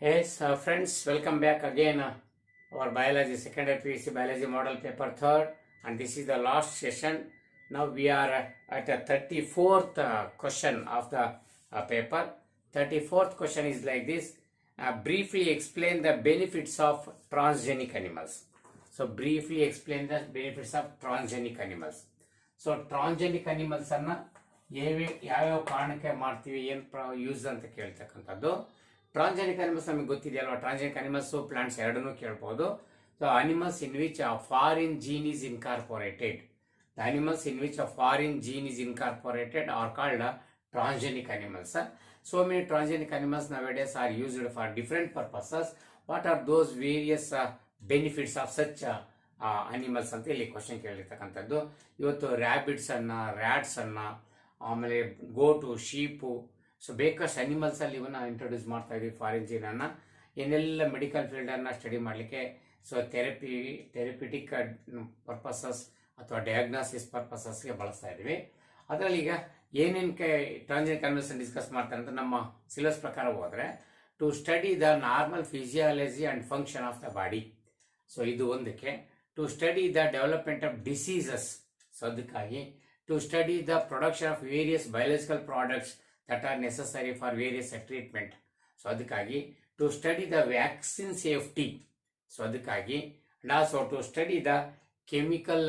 Yes, friends, welcome back again. Our biology secondary PUC biology model paper third, and this is the last session. Now we are at the 34th question of the paper. 34th question is like this: briefly explain the benefits of transgenic animals. So briefly explain the benefits of transgenic animals. So transgenic animals ಅನ್ನ ಯಾವ್ಯಾವ ಕಾರಣಕ್ಕೆ ಮಾಡ್ತೀವಿ, ಏನು use ಅಂತ ಕೇಳ್ತಕ್ಕಂಥದ್ದು. ಟ್ರಾನ್ಜೆನಿಕ್ animals ನಮಗೆ ಗೊತ್ತಿದೆಯಲ್ವಾ, ಟ್ರಾನ್ಜೆನಿಕ್ animals plants ಎರಡನ್ನೂ ಕೇಳ್ಬೋದು. So animals in which a foreign gene is incorporated, the animals in which a foreign gene is incorporated are called transgenic animals. So many transgenic animals nowadays are used for different purposes. What are those various benefits of such animals ಅಂತ ಇಲ್ಲಿ question ಕೇಳಿರ್ತಕ್ಕಂಥದ್ದು. ಇವತ್ತು rabbits ಅನ್ನ, rats ಅನ್ನ, ಆಮೇಲೆ ಗೋಟು, sheep, so ಬೇಕಷ್ಟು animals ಅಲ್ಲಿ ಇವನ್ನ introduce ಮಾಡ್ತಾ ಇದೀವಿ ಫಾರಿನ್ ಜೀನ್ ಅನ್ನ. ಏನೆಲ್ಲ ಮೆಡಿಕಲ್ ಫೀಲ್ಡ್ ಅನ್ನ ಸ್ಟಡಿ ಮಾಡಲಿಕ್ಕೆ, ಸೊ ಥೆರಪಿಟಿಕ್ ಪರ್ಪಸಸ್ ಅಥವಾ ಡಯಾಗ್ನಾಸಿಸ್ ಪರ್ಪಸಸ್ಗೆ ಬಳಸ್ತಾ ಇದೀವಿ. ಅದರಲ್ಲಿ ಈಗ ಏನೇನು ಟ್ರಾನ್ಜೆನಿಕ್ ಅನಿಮಲ್ಸ್ ಡಿಸ್ಕಸ್ ಮಾಡ್ತಾರೆ ಅಂತ ನಮ್ಮ ಸಿಲೆಬಸ್ ಪ್ರಕಾರ ಹೋದ್ರೆ, to study the normal physiology and function of the body, so ಇದು ಒಂದಕ್ಕೆ. To study the development of diseases, so ಅದಕ್ಕಾಗಿ. To study the production of various biological products that are necessary for various treatment, so ಅದಕ್ಕಾಗಿ. To study the vaccine safety, so ಅದಕ್ಕಾಗಿ. And also to study the chemical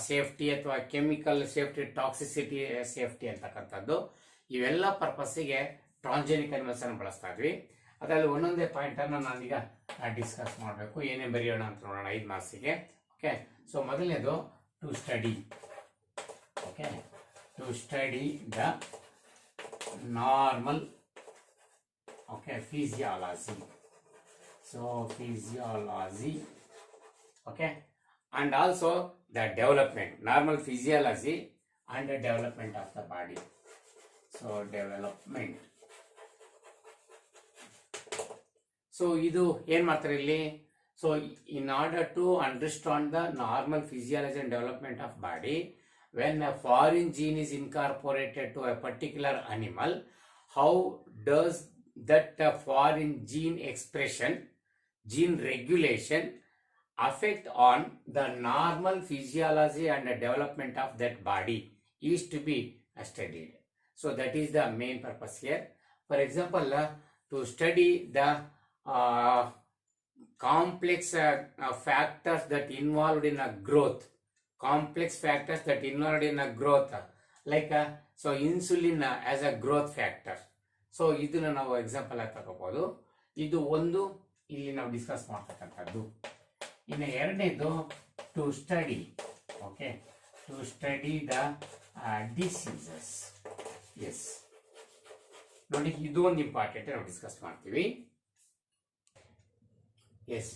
safety ಅಥವಾ chemical safety, toxicity safety ಅಂತಕ್ಕಂಥದ್ದು. ಇವೆಲ್ಲ ಪರ್ಪಸ್ಸಿಗೆ ಟ್ರಾನ್ಜೆನಿಕ್ animals ಅನ್ನು ಬಳಸ್ತಾ ಇದ್ವಿ. ಅದರಲ್ಲಿ ಒಂದೊಂದೇ ಪಾಯಿಂಟ್ ಅನ್ನು ನಾನೀಗ ಡಿಸ್ಕಸ್ ಮಾಡಬೇಕು. ಏನೇ ಬರೆಯೋಣ ಅಂತ ನೋಡೋಣ 5 ಮಾರ್ಕ್ಸಿಗೆ. ಓಕೆ, ಸೊ ಮೊದಲನೇದು to study. Okay, to study the normal, okay, physiology, so physiology, okay, and also the development, normal physiology and the development of the body, so development. So idu ಏನು ಮಾಡ್ತಾರೆ ಇಲ್ಲಿ, so in order to understand the normal physiology and development of body, when a foreign gene is incorporated to a particular animal, how does that foreign gene expression, gene regulation affect on the normal physiology and the development of that body is to be studied. So that is the main purpose here. For example, to study the complex factors that involved in a growth, complex factors that involved in a growth, like so insulin as a growth factor. So ಇದನ್ನ ನಾವು example ಆಗಿ ತಗೋಬಹುದು. ಇದು ಒಂದು ಇಲ್ಲಿ ನಾವು discuss ಮಾಡ್ತಕ್ಕಂಥದ್ದು. ಇನ್ನು ಎರಡನೇದು to study, okay, to study the diseases. Yes, ನೋಡಿ ಇದು ಒಂದು ಇಂಪಾರ್ಟೆಂಟ್, ನಾವು ಡಿಸ್ಕಸ್ ಮಾಡ್ತೀವಿ. Yes,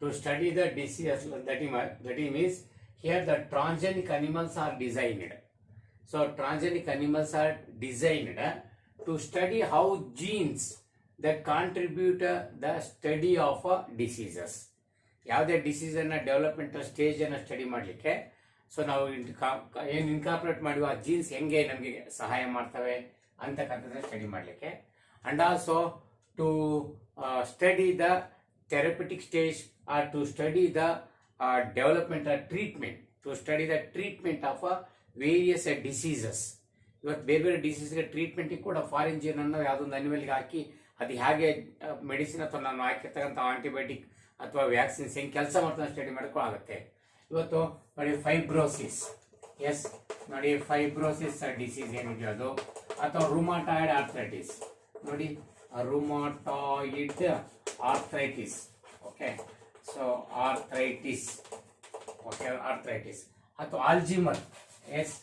to study the diseases, that means here the transgenic animals are designed. So transgenic animals are designed to study how genes that contribute the study of diseases. ಯಾವುದೇ disease ಅನ್ನ developmental stage ಅನ್ನ study ಮಾಡಲಿಕ್ಕೆ, so ನಾವು ಏನು incorporate ಮಾಡುವ ಆ jeans ಹೆಂಗೆ ನಮಗೆ ಸಹಾಯ ಮಾಡ್ತವೆ ಅಂತಕ್ಕಂಥದ್ದನ್ನ ಸ್ಟಡಿ ಮಾಡಲಿಕ್ಕೆ. And also to study the therapeutic stage or to study the development or treatment, to study the treatment of various diseases. ಇವತ್ತು ಬೇರೆ ಬೇರೆ ಡಿಸೀಸ್ಗೆ ಟ್ರೀಟ್ಮೆಂಟ್ ಕೂಡ ಫಾರಿನ್ ಜೀನ್ ಅನ್ನು ಯಾವುದೊಂದು ಅನಿಮಲ್ಗೆ ಹಾಕಿ ಅದು ಹೇಗೆ ಮೆಡಿಸಿನ್ ಅಥವಾ ನಾನು ಹಾಕಿರ್ತಕ್ಕಂಥ ಆಂಟಿಬಯೋಟಿಕ್ ಅಥವಾ ವ್ಯಾಕ್ಸಿನ್ಸ್ ಹೆಂಗೆ ಕೆಲಸ ಮಾಡ್ತಾನೆ ಸ್ಟಡಿ ಮಾಡೋಕ್ಕೂ ಆಗುತ್ತೆ. ಇವತ್ತು ನೋಡಿ ಫೈಬ್ರೋಸಿಸ್, ಎಸ್ ನೋಡಿ ಫೈಬ್ರೋಸಿಸ್ ಡಿಸೀಸ್ ಏನಿದೆಯೋ ಅದು, ಅಥವಾ ರುಮಾಟಾಯ್ಡ್ ಆರ್ಥ್ರೈಟಿಸ್, ನೋಡಿ rheumatoid arthritis, okay, so arthritis, okay, arthritis, ಅಥವಾ ಆಲ್ಜಿಮರ್, ಎಸ್,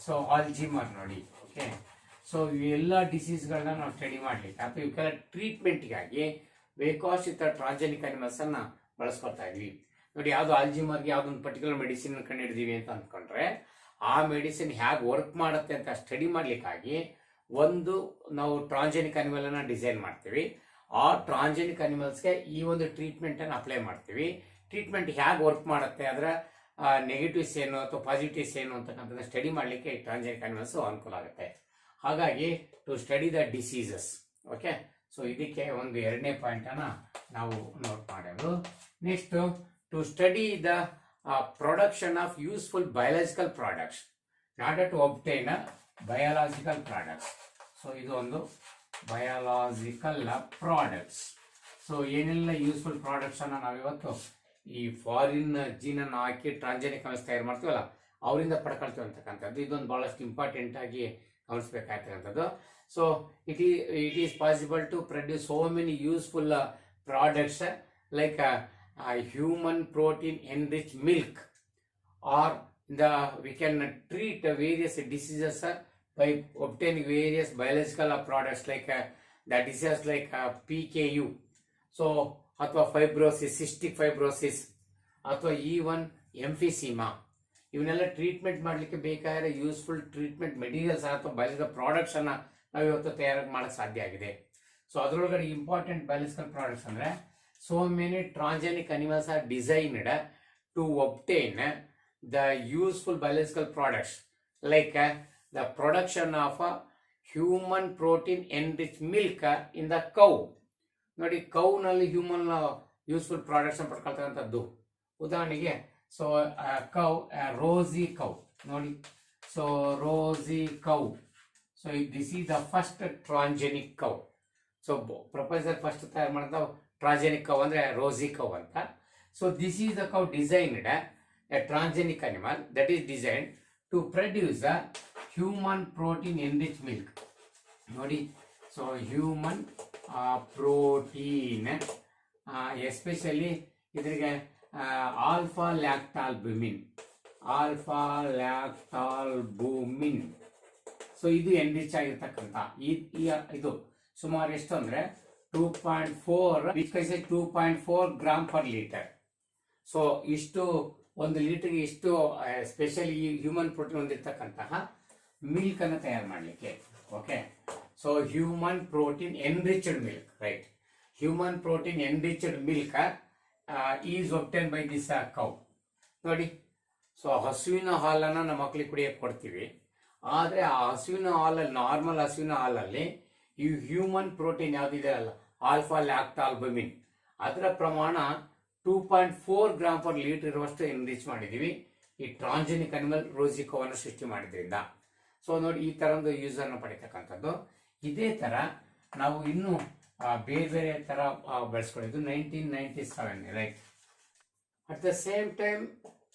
ಸೊ ಆಲ್ಜಿಮರ್ ನೋಡಿ, ಓಕೆ. ಸೊ ಇವೆಲ್ಲ ಡಿಸೀಸ್ಗಳನ್ನ ನಾವು ಸ್ಟಡಿ ಮಾಡ್ಲಿಕ್ಕೆ ಅಥವಾ ಇವಕ್ಕೆಲ್ಲ ಟ್ರೀಟ್ಮೆಂಟ್ಗಾಗಿ ಬೇಕಾದಷ್ಟು ಟ್ರಾನ್ಜೆನಿಕ್ ಅನಿಮಲ್ಸ್ ಅನ್ನ ಬಳಸ್ಕೊಳ್ತಾ ಇದ್ವಿ. ನೋಡಿ, ಯಾವ್ದು ಆಲ್ಜಿಮರ್ಗೆ ಯಾವ್ದೊಂದು ಪರ್ಟಿಕ್ಯುಲರ್ ಮೆಡಿಸಿನ್ ಕಂಡು ಹಿಡಿದೀವಿ ಅಂತ ಅಂದ್ಕೊಂಡ್ರೆ, ಆ ಮೆಡಿಸಿನ್ ಹೇಗೆ ವರ್ಕ್ ಮಾಡುತ್ತೆ ಅಂತ ಸ್ಟಡಿ ಮಾಡ್ಲಿಕ್ಕಾಗಿ ಒಂದು ನಾವು ಟ್ರಾನ್ಜೆನಿಕ್ ಅನಿಮಲ್ ಅನ್ನ ಡಿಸೈನ್ ಮಾಡ್ತೀವಿ. ಆ ಟ್ರಾನ್ಜೆನಿಕ್ ಅನಿಮಲ್ಸ್ಗೆ ಈ ಒಂದು ಟ್ರೀಟ್ಮೆಂಟ್ ಅನ್ನು ಅಪ್ಲೈ ಮಾಡ್ತೀವಿ. ಟ್ರೀಟ್ಮೆಂಟ್ ಹೇಗೆ ವರ್ಕ್ ಮಾಡುತ್ತೆ, ಅದರ ನೆಗೆಟಿವ್ಸ್ ಏನು ಅಥವಾ ಪಾಸಿಟಿವ್ಸ್ ಏನು ಅಂತಕ್ಕಂಥದ್ದು ಸ್ಟಡಿ ಮಾಡಲಿಕ್ಕೆ ಟ್ರಾನ್ಜೆನಿಕ್ ಅನಿಮಲ್ಸ್ ಅನುಕೂಲ ಆಗುತ್ತೆ. ಹಾಗಾಗಿ to study the diseases, okay. So ಇದಕ್ಕೆ ಒಂದು ಎರಡನೇ ಪಾಯಿಂಟ್ ಅನ್ನ ನಾವು ನೋಟ್ ಮಾಡೋದು. Next, to study the production of useful biological products in order to obtain biological products. So ಇದು ಒಂದು ಬಯಾಲಜಿಕಲ್ ಪ್ರಾಡಕ್ಟ್ಸ್. ಸೊ ಏನೆಲ್ಲ ಯೂಸ್ಫುಲ್ ಪ್ರಾಡಕ್ಟ್ಸ್ ಅನ್ನ ನಾವಿವತ್ತು ಈ ಫಾರಿನ್ ಜೀನ್ ಅನ್ನು ಹಾಕಿ ಟ್ರಾನ್ಜೆನಿಕ್ ಅನ್ನು ತಯಾರು ಮಾಡ್ತೀವಲ್ಲ ಅವರಿಂದ ಪಡ್ಕೊಳ್ತೀವಿ ಅಂತಕ್ಕಂಥದ್ದು ಇದೊಂದು ಬಹಳಷ್ಟು ಇಂಪಾರ್ಟೆಂಟ್ ಆಗಿ ಗಮನಿಸಬೇಕಾಗ್ತಕ್ಕಂಥದ್ದು. So it is possible to produce so many useful products like human protein enriched milk, or we can treat various diseases by obtaining various biological products like the diseases like PKU, so ಅಥವಾ fibrosis, cystic fibrosis, ಅಥವಾ even ಎಂಫಿಸೀಮಾ, ಇವನ್ನೆಲ್ಲ treatment ಮಾಡಲಿಕ್ಕೆ ಬೇಕಾಗಿರೋ useful treatment materials ಅಥವಾ biological products ಅನ್ನ ನಾವು ಇವತ್ತು ತಯಾರು ಮಾಡಕ್ಕೆ ಸಾಧ್ಯ ಆಗಿದೆ. ಸೊ ಅದರೊಳಗಡೆ ಇಂಪಾರ್ಟೆಂಟ್ ಬಯಾಲಜಿಕಲ್ ಪ್ರಾಡಕ್ಟ್ಸ್ ಅಂದ್ರೆ so many transgenic animals are designed to obtain the useful biological products like the production of human protein enriched milk in the cow. ನೋಡಿ, ಕೌ ನಲ್ಲಿ ಹ್ಯೂಮನ್ ಯೂಸ್ಫುಲ್ ಪ್ರಾಡಕ್ಟ್ಸ್ ಪಡ್ಕೊಳ್ತಕ್ಕಂಥದ್ದು. ಉದಾಹರಣೆಗೆ, so cow, Rosie cow ನೋಡಿ, so Rosie cow, so this is the first transgenic cow. So ಪ್ರಪಂಚದಲ್ಲಿ first ತಯಾರು ಮಾಡಿದ transgenic cow ಅಂದ್ರೆ Rosie cow ಅಂತ. So this is the cow designed a transgenic animal that is designed to produce a human protein enrich milk. ನೋಡಿ, so human protein, especially ಇದರಿಗೆ alpha lactalbumin, so ಇದು enrich ಆಗಿರ್ತಕ್ಕಂಥ ಇದು ಸುಮಾರು ಎಷ್ಟು ಅಂದ್ರೆ 2.4 ಗ್ರಾಮ್ ಪರ್ ಲೀಟರ್. ಸೊ ಇಷ್ಟು ಒಂದು ಲೀಟರ್ಗೆ ಇಷ್ಟು ಸ್ಪೆಷಲಿ ಹ್ಯೂಮನ್ ಪ್ರೋಟೀನ್ ಹೊಂದಿರತಕ್ಕಂತಹ ಮಿಲ್ಕ್ ಅನ್ನು ತಯಾರು ಮಾಡಲಿಕ್ಕೆ. Okay, so human protein enriched milk, right, human protein enriched milk is obtain by this cow. ನೋಡಿ, ಸೊ ಹಸುವಿನ ಹಾಲನ್ನು ನಮ್ಮ ಮಕ್ಕಳಿಗೆ ಕುಡಿಯಕ್ಕೆ ಕೊಡ್ತೀವಿ, ಆದರೆ ಆ ಹಸುವಿನ ಹಾಲಲ್ಲಿ, ನಾರ್ಮಲ್ ಹಸುವಿನ ಹಾಲಲ್ಲಿ ಈ ಹ್ಯೂಮನ್ ಪ್ರೋಟೀನ್ ಯಾವುದಿದೆ ಅಲ್ಲ, ಆಲ್ಫಾ ಲ್ಯಾಕ್ಟಾಲ್ಬುಮಿನ್, ಅದರ ಪ್ರಮಾಣ 2.4 ಗ್ರಾಮ್ ಪರ್ ಲೀಟರ್ ಇರುವಷ್ಟು ಎನ್ರಿಚ್ ಮಾಡಿದೀವಿ ಈ ಟ್ರಾನ್ಜೆನಿಕ್ ಅನಿಮಲ್ ರೋಸಿ ಕೌ ಅನ್ನು ಸೃಷ್ಟಿ ಮಾಡಿದ್ರಿಂದ. ಸೊ ನೋಡಿ, ಈ ತರ ಒಂದು ಯೂಸ್ ಅನ್ನು ಪಡಿತಕ್ಕಂಥದ್ದು. ಇದೇ ತರ ನಾವು ಇನ್ನೂ ಬೇರೆ ಬೇರೆ ತರ ಬೆಳೆಸ್ಕೊಂಡಿದ್ದು 1997, right. At the same time,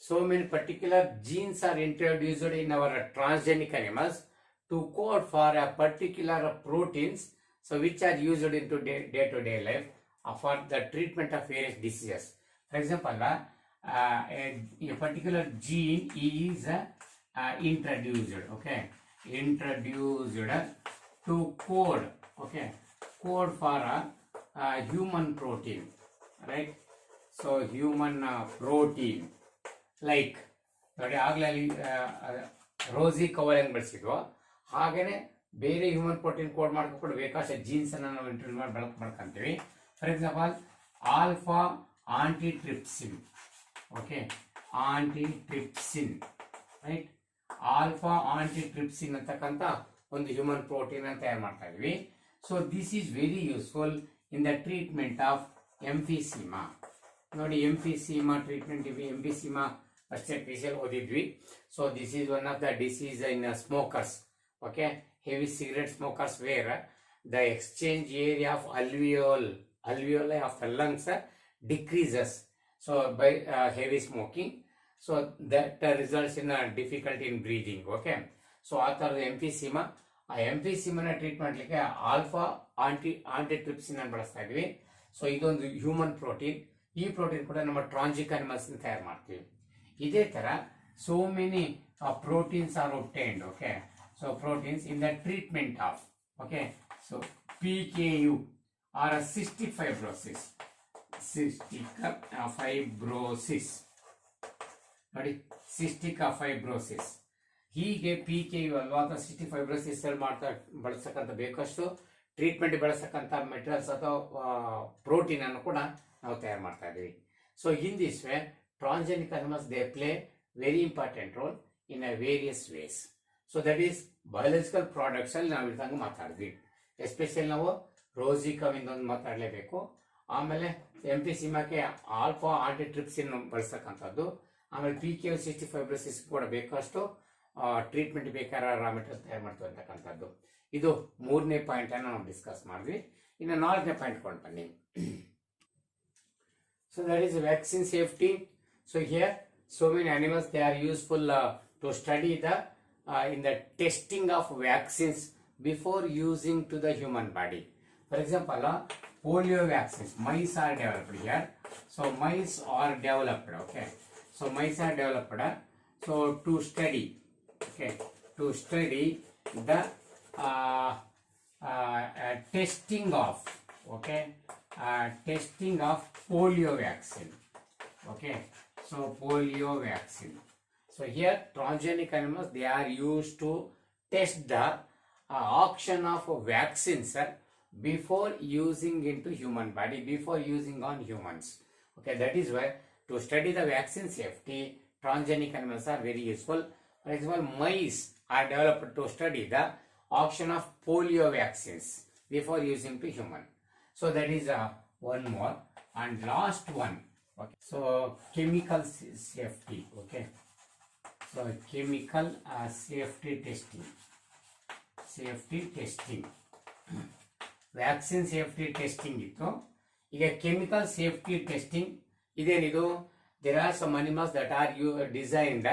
so many particular genes are introduced in our transgenic animals to code for a particular proteins, so which are used into day-to-day life for the treatment of various diseases. For example, a particular gene is introduced to code for a human protein, right? So human protein, like ನೋಡಿ, ಆಗಲೇ ಅಲ್ಲಿ ರೋಸಿ cover ಹೆಂಗ್ ಬೆಳೆಸಿದ್ವು ಹಾಗೇನೆ ಬೇರೆ human protein code ಮಾಡ್ಕೊಂಡು ಬೇಕಾದ jeans ಅನ್ನ ನಾವು ಇಂಟ್ರೊಡ್ಯೂಸ್ ಮಾಡಿ ಮಾಡ್ಕೊಂತೀವಿ. For example, alpha antitrypsin, okay, antitrypsin, right, alpha antitrypsin ಅಂತಕ್ಕಂಥ ಒಂದು ಹ್ಯೂಮನ್ ಪ್ರೋಟೀನ್ ಅಂತ ತಯಾರು ಮಾಡ್ತಾ ಇದ್ವಿ. So this is very useful in the treatment of emphysema. ನೋಡಿ, ಎಂಫಿಸೀಮಾ ಟ್ರೀಟ್ಮೆಂಟ್, ಎಂಫಿಸೀಮಾ ಅಷ್ಟೇ ಸ್ಪೆಷಲ್ ಓದಿದ್ವಿ. So this is one of the disease in smokers, okay, heavy cigarette smokers, where the exchange area of alveoli of the lungs decreases, so by heavy smoking, so that results in a difficulty in breathing. Okay, so ಆ ಥರದ ಎಂಫಿಸೀಮಾ, ಆ ಎಂಫಿಸೀಮಾನ treat ಮಾಡಲಿಕ್ಕೆ alpha ಆಂಟಿಟ್ರಿಪ್ಸಿನ್ ಅನ್ನು ಬಳಸ್ತಾ ಇದ್ವಿ. So ಇದೊಂದು human protein. ಈ protein ಕೂಡ ನಮ್ಮ ಟ್ರಾನ್ಜಿಕ್ ಅನಿಮಲ್ಸ್ ತಯಾರು ಮಾಡ್ತೀವಿ. ಇದೇ ತರ so many proteins are obtained. Okay, so proteins in the treatment of, okay, so PKU or a cystic fibrosis, ನೋಡಿ, ಸಿಸ್ಟಿಕ್ ಫೈಬ್ರೋಸಿಸ್, ಹೀಗೆ PKU ಅಲ್ವಾ ಅಥವಾ ಸಿಸ್ಟಿಕ್ ಫೈಬ್ರೋಸಿಸ್ ಬಳಸತಕ್ಕಂಥ ಬೇಕಷ್ಟು ಟ್ರೀಟ್ಮೆಂಟ್ ಬಳಸತಕ್ಕಂಥ ಮೆಟೀರಿಯಲ್ಸ್ ಅಥವಾ ಪ್ರೋಟೀನ್ ಅನ್ನು ಕೂಡ ನಾವು ತಯಾರು ಮಾಡ್ತಾ ಇದೀವಿ. So in this way transgenic animals they play very important role in a various ways. So that is biological products ಅಲ್ಲಿ ನಾವು ಇದ್ದಂಗೆ ಮಾತಾಡಿದ್ವಿ. ಎಸ್ಪೆಷಲಿ ನಾವು ರೋಸಿಕವಿಂದ ಒಂದು ಮಾತಾಡಲೇಬೇಕು. ಆಮೇಲೆ ಎಂಫಿಸಿಮಾಕ್ಕೆ ಆಲ್ಫಾ ಆಂಟಿಟ್ರಿಪ್ಸಿನ್ ಬಳಸ್ತಕ್ಕಂಥದ್ದು. ಆಮೇಲೆ PKU ಸಿಸ್ಟಿಕ್ ಫೈಬ್ರೋಸಿಸ್ ಕೂಡ ಬೇಕಷ್ಟು ಟ್ರೀಟ್ಮೆಂಟ್ ಬೇಕಾದ್ರೆ ರಾ ಮೆಟೀರಿಯಲ್ ತಯಾರು ಮಾಡ್ತೀವಿ ಅಂತಕ್ಕಂಥದ್ದು. ಇದು 3ನೇ ಪಾಯಿಂಟ್ ಅನ್ನು ನಾವು ಡಿಸ್ಕಸ್ ಮಾಡಿದ್ವಿ. ಇನ್ನು 4ನೇ ಪಾಯಿಂಟ್ ಕೊಂಡು ಬನ್ನಿ. So that is vaccine safety. So here so many animals they are useful to study the in the testing of vaccines before using to the human body. For example, polio vaccines, mice are developed here. So mice are developed, okay. So mice are developed. So to study, okay, to study the testing of, okay, testing of polio vaccine, okay. So polio vaccine. So here transgenic animals they are used to test the action of vaccines before using into human body, before using on humans. Okay, that is why to study the vaccine safety, transgenic animals are very useful. For example, mice are developed to study the action of polio vaccines before using to human. So that is one more and last one. Okay, so chemical safety. Okay, so chemical safety testing. Safety testing. Vaccine safety testing ಇತ್ತು. ಈಗ chemical safety testing ಇದೇನಿದು? There are some animals that are designed,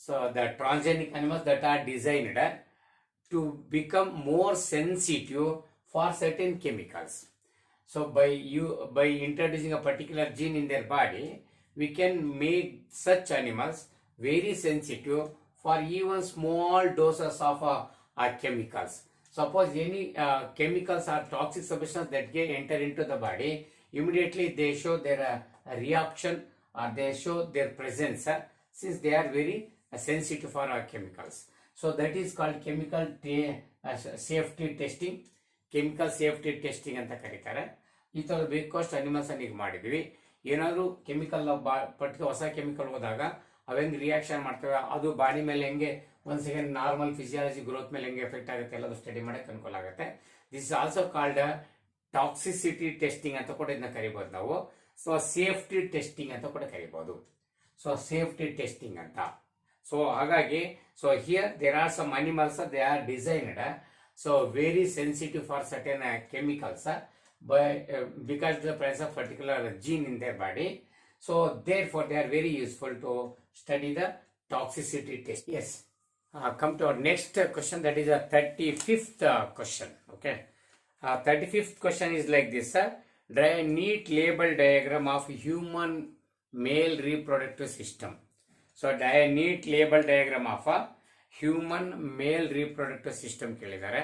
so the transgenic animals that are designed to become more sensitive for certain chemicals. So by introducing a particular gene in their body, we can make such animals very sensitive for even small doses of chemicals. Suppose any chemicals or toxic substances that get enter into the body, immediately they show their reaction or they show their presence since they are very sensitive for chemicals. So that is called chemical safety testing. Chemical safety testing ಅಂತ ಕರೀತಾರೆ. ಈ ಥರ ಬೇಕಷ್ಟು animals ಈಗ ಮಾಡಿದ್ವಿ. ಏನಾದರೂ chemical ಪಟ್ಟಿಗೆ ಹೊಸ ಕೆಮಿಕಲ್ ಹೋದಾಗ ಅವೆಂಗೆ ರಿಯಾಕ್ಷನ್ ಮಾಡ್ತವೆ, ಅದು ಬಾಡಿ ಮೇಲೆ ಹೆಂಗೆ ಒಂದು ಸೆಕೆಂಡ್ ನಾರ್ಮಲ್ ಫಿಸಿಯಾಲಜಿ ಗ್ರೋತ್ ಮೇಲೆ ಹೆಂಗೆ ಎಫೆಕ್ಟ್ ಆಗುತ್ತೆ ಎಲ್ಲದು ಸ್ಟಡಿ ಮಾಡೋಕೆ ಅನುಕೂಲ ಆಗುತ್ತೆ. This is also called toxicity testing ಅಂತ ಕೂಡ ಇದನ್ನ ಕರಿಬಹುದು ನಾವು. ಸೊ ಸೇಫ್ಟಿ ಟೆಸ್ಟಿಂಗ್ ಅಂತ ಕೂಡ ಕರಿಬಹುದು. ಸೊ ಸೇಫ್ಟಿ ಟೆಸ್ಟಿಂಗ್ ಅಂತ. ಸೊ ಹಾಗಾಗಿ so here there are some animals they are designed so very sensitive for certain chemicals because of the presence of particular gene in their body. So therefore they are very useful to study the toxicity test. Yes. Come to our next question, that is a 35th question. Okay. 35th question is like this. Draw a neat label diagram of human male reproductive system. So draw a neat label diagram of a human male reproductive system ಕೇಳಿದ್ದಾರೆ.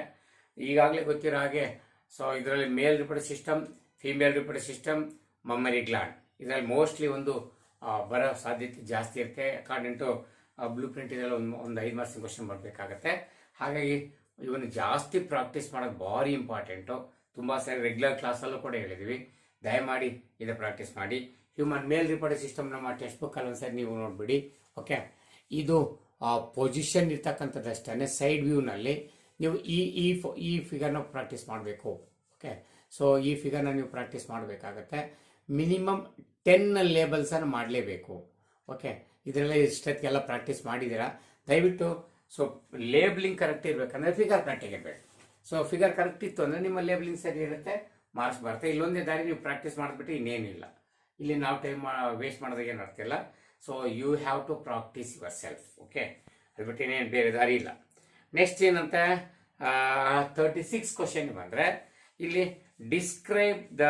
ಈಗಾಗಲೇ ಗೊತ್ತಿರೋ ಹಾಗೆ so ಇದರಲ್ಲಿ male reproductive system, female reproductive system, mammary gland ಇದರಲ್ಲಿ mostly ಒಂದು ಬರೋ ಸಾಧ್ಯತೆ ಜಾಸ್ತಿ ಇರುತ್ತೆ. ಅಕಾರ್ಡಿಂಗ್ ಟು ಬ್ಲೂ ಪ್ರಿಂಟ್ ಇದರಲ್ಲಿ ಒಂದು 5 ಮಾರ್ಕ್ಸ್ ಕ್ವಶನ್ ಬರಬೇಕಾಗತ್ತೆ. ಹಾಗಾಗಿ ಇವನು ಜಾಸ್ತಿ ಪ್ರಾಕ್ಟೀಸ್ ಮಾಡೋದು ಭಾರಿ ಇಂಪಾರ್ಟೆಂಟು. ತುಂಬ ಸಾರಿ ರೆಗ್ಯುಲರ್ ಕ್ಲಾಸಲ್ಲೂ ಕೂಡ ಹೇಳಿದ್ವಿ, ದಯಮಾಡಿ ಇದು ಪ್ರಾಕ್ಟೀಸ್ ಮಾಡಿ. ಹ್ಯೂಮನ್ ಮೇಲ್ ರಿಪ್ರೊಡಕ್ಟಿವ್ ಸಿಸ್ಟಮ್ ನಮ್ಮ ಟೆಕ್ಸ್ಟ್ ಬುಕ್ಕಲ್ಲಿ ಒಂದ್ಸರಿ ನೀವು ನೋಡ್ಬಿಡಿ. ಓಕೆ, ಇದು ಪೊಸಿಷನ್ ಇರ್ತಕ್ಕಂಥದ್ದಷ್ಟೇ. ಸೈಡ್ ವ್ಯೂನಲ್ಲಿ ನೀವು ಈ ಫಿಗರ್ನ ಪ್ರಾಕ್ಟೀಸ್ ಮಾಡಬೇಕು. ಓಕೆ, ಸೊ ಈ ಫಿಗರ್ನ ನೀವು ಪ್ರಾಕ್ಟೀಸ್ ಮಾಡಬೇಕಾಗತ್ತೆ. ಮಿನಿಮಮ್ 10 ಲೇಬಲ್ಸನ್ನು ಮಾಡಲೇಬೇಕು. ಓಕೆ, ಇದರೆಲ್ಲ ಇಷ್ಟೊತ್ತಿಗೆಲ್ಲ ಪ್ರಾಕ್ಟೀಸ್ ಮಾಡಿದ್ದೀರಾ. ದಯವಿಟ್ಟು ಸೊ ಲೇಬ್ಲಿಂಗ್ ಕರೆಕ್ಟ್ ಇರಬೇಕಂದ್ರೆ ಫಿಗರ್ ಕರೆಕ್ಟಾಗಿ ಇರಬೇಕು. ಸೊ ಫಿಗರ್ ಕರೆಕ್ಟ್ ಇತ್ತು ಅಂದರೆ ನಿಮ್ಮ ಲೇಬ್ಲಿಂಗ್ ಸರಿ ಇರುತ್ತೆ, ಮಾರ್ಕ್ಸ್ ಬರುತ್ತೆ. ಇಲ್ಲೊಂದೇ ದಾರಿ ನೀವು ಪ್ರಾಕ್ಟೀಸ್ ಮಾಡಿಬಿಟ್ಟು ಇನ್ನೇನಿಲ್ಲ. ಇಲ್ಲಿ ನಾವು ಟೈಮ್ ವೇಸ್ಟ್ ಮಾಡೋದಾಗ ಏನು ಅರ್ಥ ಇಲ್ಲ. So you have to practice yourself. Okay, ಅದು ಬಿಟ್ಟು ಇನ್ನೇನು ಬೇರೆ ದಾರಿ ಇಲ್ಲ. ನೆಕ್ಸ್ಟ್ ಏನಂತ 36 ಕ್ವಶನ್ ಬಂದರೆ ಇಲ್ಲಿ describe the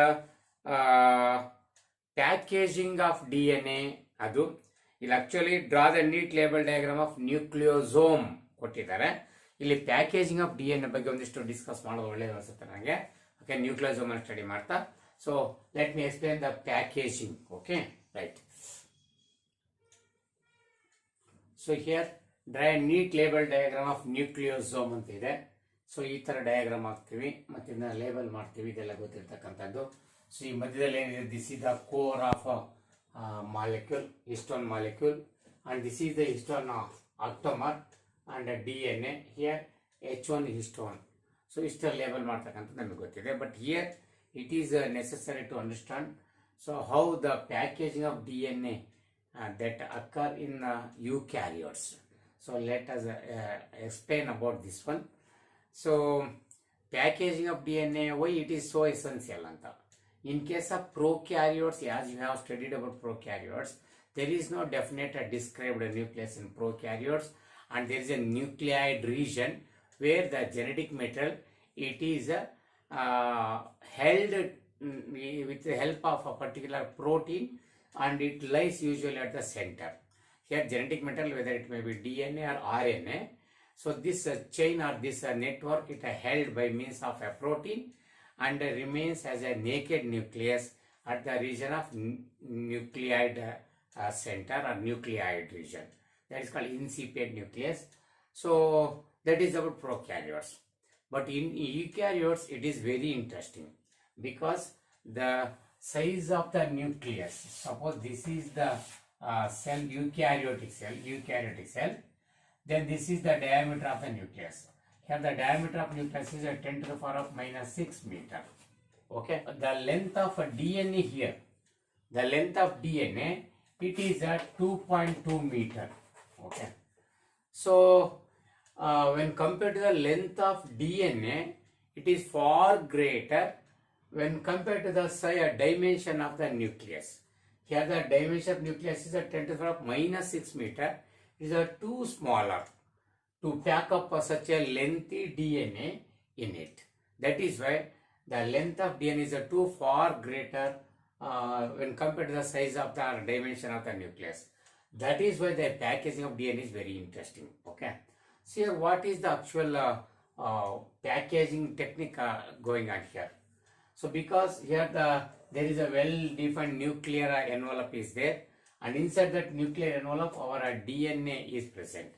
packaging of DNA. ಅದು ಇಲ್ಲಿ actually draw the neat label diagram of nucleosome ಕೊಟ್ಟಿದ್ದಾರೆ. ಇಲ್ಲಿ ಪ್ಯಾಕೇಜಿಂಗ್ ಆಫ್ DNA ಬಗ್ಗೆ ಒಂದಿಷ್ಟು ಡಿಸ್ಕಸ್ ಮಾಡೋದು ಒಳ್ಳೆಯದು ಅನಿಸುತ್ತೆ ನನಗೆ. ಓಕೆ, ನ್ಯೂಕ್ಲಿಯೋಸೋಮ್ ಅನ್ನು ಸ್ಟಡಿ ಮಾಡ್ತಾ. So let me explain the packaging. Okay, right. So here draw a neat label diagram of nucleosome ಅಂತ ಇದೆ. ಸೊ ಈ ಥರ ಡಯಾಗ್ರಾಮ್ ಹಾಕ್ತೀವಿ ಮತ್ತು ಇದನ್ನ ಲೇಬಲ್ ಮಾಡ್ತೀವಿ, ಇದೆಲ್ಲ ಗೊತ್ತಿರ್ತಕ್ಕಂಥದ್ದು. ಸೊ ಈ ಮಧ್ಯದಲ್ಲಿ ಏನಿದೆ, this is the core of molecule, histone molecule, and this is the histone ಆಕ್ಟೋಮರ್ and DNA. Here H1 histone. So ಇಷ್ಟು ಲೇಬಲ್ ಮಾಡ್ತಕ್ಕಂಥದ್ದು ನಮಗೆ ಗೊತ್ತಿದೆ. But here it is necessary to understand so how the packaging of DNA that occur in eukaryotes. So let us explain about this one. So packaging of DNA, why it is so essential anta. In case of prokaryotes, as you have studied about prokaryotes, there is no definite described nucleus in prokaryotes, and there is a nucleoid region where the genetic material it is held with the help of a particular protein, and it lies usually at the center. Here genetic material, whether it may be DNA or RNA, so this chain or this network it held by means of a protein and remains as a naked nucleus at the region of nucleoid center or nucleoid region. That is called incipient nucleus. So that is about prokaryotes. But in eukaryotes, it is very interesting because the size of the nucleus, suppose this is the cell, eukaryotic cell, then this is the diameter of the nucleus. Here the diameter of nucleus is 10 to the power of minus 6 meter. Okay, the length of DNA here, the length of DNA, it is at 2.2 meter. Okay, so when compared to the length of DNA, it is far greater when compared to the dimension of the nucleus. Here the dimension of nucleus is at 10 to the power of minus 6 meter. It is too smaller to pack up such a lengthy DNA in it. That is why the length of DNA is too far greater when compared to the size of the dimension of the nucleus. That is why the packaging of DNA is very interesting. Okay. See what is the actual packaging technique going on here. So because here there is a well-defined nuclear envelope is there, and inside that nuclear envelope our DNA is present.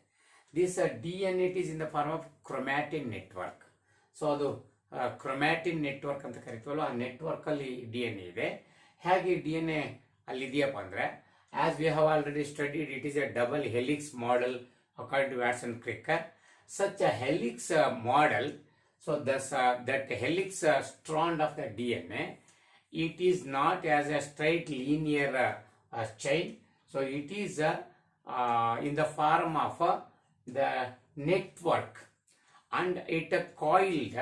This DNA it is in the form of chromatin network. So ಅದು chromatin network ಅಂತ ಕರಿತೀವಲ್ಲ, ಆ network ಅಲ್ಲಿ DNA ಇದೆ. ಹೇಗೆ DNA ಅಲ್ಲಿ ಇದೆಯಪ್ಪ ಅಂದ್ರೆ, as we have already studied, it is a double helix model according to Watson Cricker. Such a helix model, so thus that helix strand of the DNA, it is not as a straight linear chain, so it is in the form of the network, and it coiled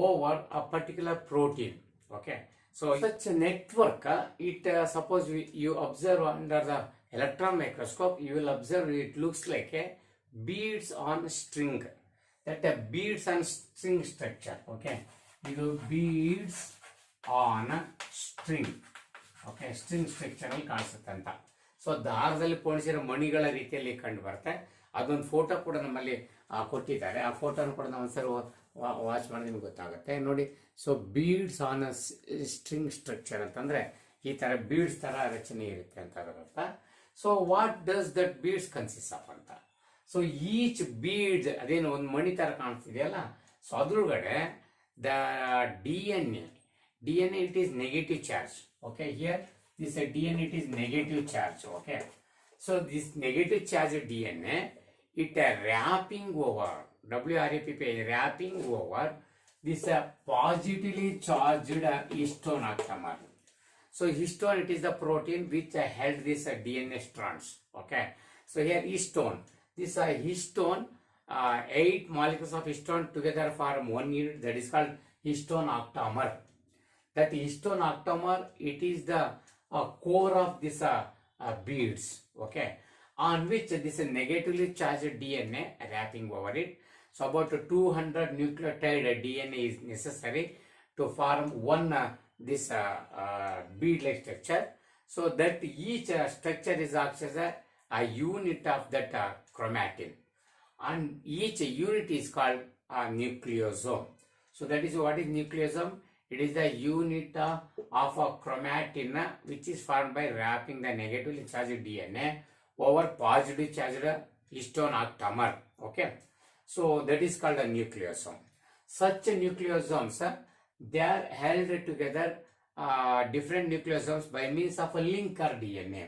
over a particular protein. Okay, so such a network, it suppose you observe under the electron microscope, you will observe it looks like a beads on string. That a beads on string structure. Okay, ಇದು beads on string. Okay, string structure ಅಲ್ಲಿ ಕಾಣಿಸುತ್ತೆ ಅಂತ. So ದಾರದಲ್ಲಿ ಪೋಣಿಸಿರೋ ಮಣಿಗಳ ರೀತಿಯಲ್ಲಿ ಕಂಡು ಬರುತ್ತೆ. ಅದೊಂದು photo ಕೂಡ ನಮ್ಮಲ್ಲಿ ಕೊಟ್ಟಿದ್ದಾರೆ. ಆ ಫೋಟೋನ ಕೂಡ ನಾವು ಒಂದ್ಸರಿ ವಾಚ್ ಮಾಡಿ ನಿಮ್ಗೆ ಗೊತ್ತಾಗುತ್ತೆ ನೋಡಿ. So beads on string structure ಅಂತಂದ್ರೆ ಈ ತರ ಬೀಡ್ಸ್ ತರ ರಚನೆ ಇರುತ್ತೆ ಅಂತ ಅದರ ಅರ್ಥ. So what does that beads consist of ಅಂತ. ಸೊ ಈಚ್ ಬೀಡ್ಸ್ ಅದೇನು ಒಂದು ಮಣಿ ತರ ಕಾಣಿಸ್ತಿದೆಯಲ್ಲ, ಸೊ ಅದ್ರೊಳಗಡೆ the DNA it is negative charge. Okay, here this DNA it is negative charge. Okay, so this negative charge DNA it wrapping over WRAP wrapping over this positively charged histone octamer. So histone it is the protein which held this DNA strands. Okay, so here histone, this histone 8 molecules of histone together form one unit, that is called histone octamer. That histone octamer it is the core of this beads. Okay, on which this negatively charged DNA wrapping over it. So about 200 nucleotide DNA is necessary to form one this bead-like structure. So that each structure is actually a unit of that chromatin, and each unit is called a nucleosome. So that is what is nucleosome. It is the unit of a chromatin which is formed by wrapping the negatively charged DNA over positively charged histone octamer. Okay, so that is called a nucleosome. Such nucleosomes they are held together, different nucleosomes by means of a linker DNA.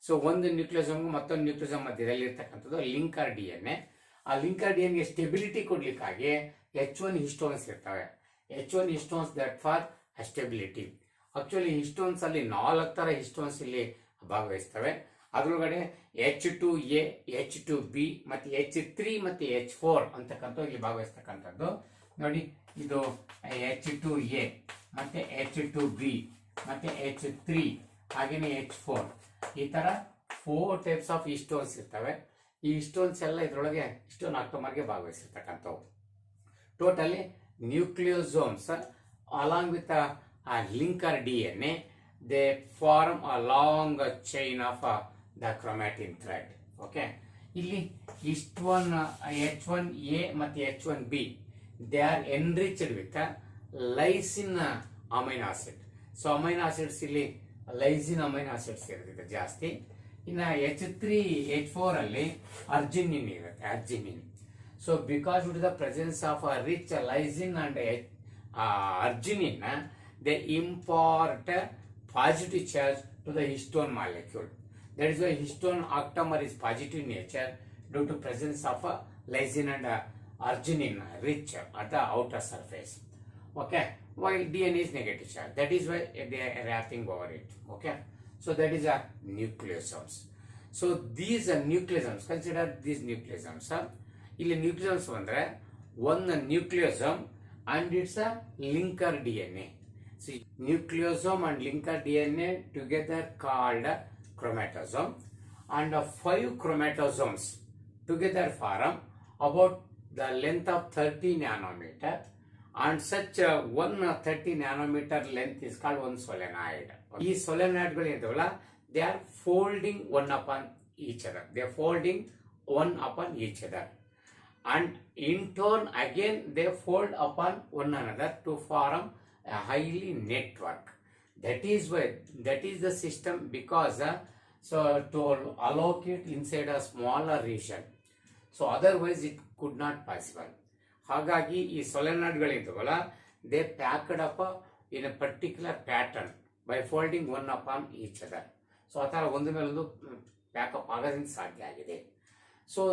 So ಒಂದು nucleosome ಮತ್ತೊಂದು nucleosome ಮಧ್ಯದಲ್ಲಿ ಇರ್ತಕ್ಕಂಥದ್ದು linker DNA. ಆ linker DNA stability ಕೊಡ್ಲಿಕ್ಕಾಗಿ H1 histones ಇರ್ತವೆ. H1 histones that for stability. Actually histones ಅಲ್ಲಿ 4 ತರ histones ಇಲ್ಲಿ ಭಾಗವಹಿಸ್ತವೆ. ಅದರೊಳಗಡೆ H2A, H2B ಮತ್ತೆ H3 ಮತ್ತೆ H4 ಅಂತಕ್ಕಂಥ ಇಲ್ಲಿ ಭಾಗವಹಿಸ್ತಕ್ಕಂಥದ್ದು. ನೋಡಿ, ಇದು H2A ಮತ್ತೆ H2B ಮತ್ತೆ H3 ಹಾಗೇನೆ H4, ಈ ತರ 4 ಟೈಪ್ಸ್ ಆಫ್ ಹಿಸ್ಟೋನ್ಸ್ ಇರ್ತವೆ. ಈ ಹಿಸ್ಟೋನ್ಸ್ ಎಲ್ಲ ಇದರೊಳಗೆ ಹಿಸ್ಟೋನ್ ಆಕ್ಟೋಮರ್ಗೆ ಭಾಗವಹಿಸಿರ್ತಕ್ಕಂಥವು. Totally nucleosomes along with linker DNA, they form a long chain of the chromatin thread. Okay, ಇಲ್ಲಿ H1A ಮತ್ತು H1B, they are enriched with lysine amino acid. So amino acids ಇಲ್ಲಿ lysine amino acids ಇರುತ್ತೆ ಜಾಸ್ತಿ. ಇನ್ನು H3 H4 ಅಲ್ಲಿ ಅರ್ಜಿನಿನ್ ಇರುತ್ತೆ, ಅರ್ಜಿನಿನ್. So because with the presence of rich lysine and arginine, they impart positive charge to the histone molecule. That is why histone octamer is positive nature due to presence of lysine and arginine rich at the outer surface. Okay, while DNA is negative charge. That is why they are wrapping over it. Okay, so that is a nucleosomes. So these nucleosomes, consider these nucleosomes. ಇಲ್ಲಿ nucleosomes ಅಂದ್ರೆ one nucleosome and it's a linker DNA. See, nucleosome and linker DNA together called chromatosome, and 5 chromatosomes together form about the length of 30 nanometer, and such one 30 nanometer length is called one solenoid. ಈ solenoid ಗಳು ಇದಾವಲ್ಲ, they are folding one upon each other. They are folding one upon each other, and in turn again they fold upon one another to form a highly network. That is why, that is the system, because so to allocate inside a smaller region, so otherwise it could not possible. ಹಾಗಾಗಿ ಈ solenoid ಗಳಿದ್ದಾವಲ್ಲ, they packed up in a particular pattern by folding one upon each other. So ಆ ಥರ ಒಂದು ಮೇಲೊಂದು pack up ಆಗೋದ್ರಿಂದ ಸಾಧ್ಯ ಆಗಿದೆ. So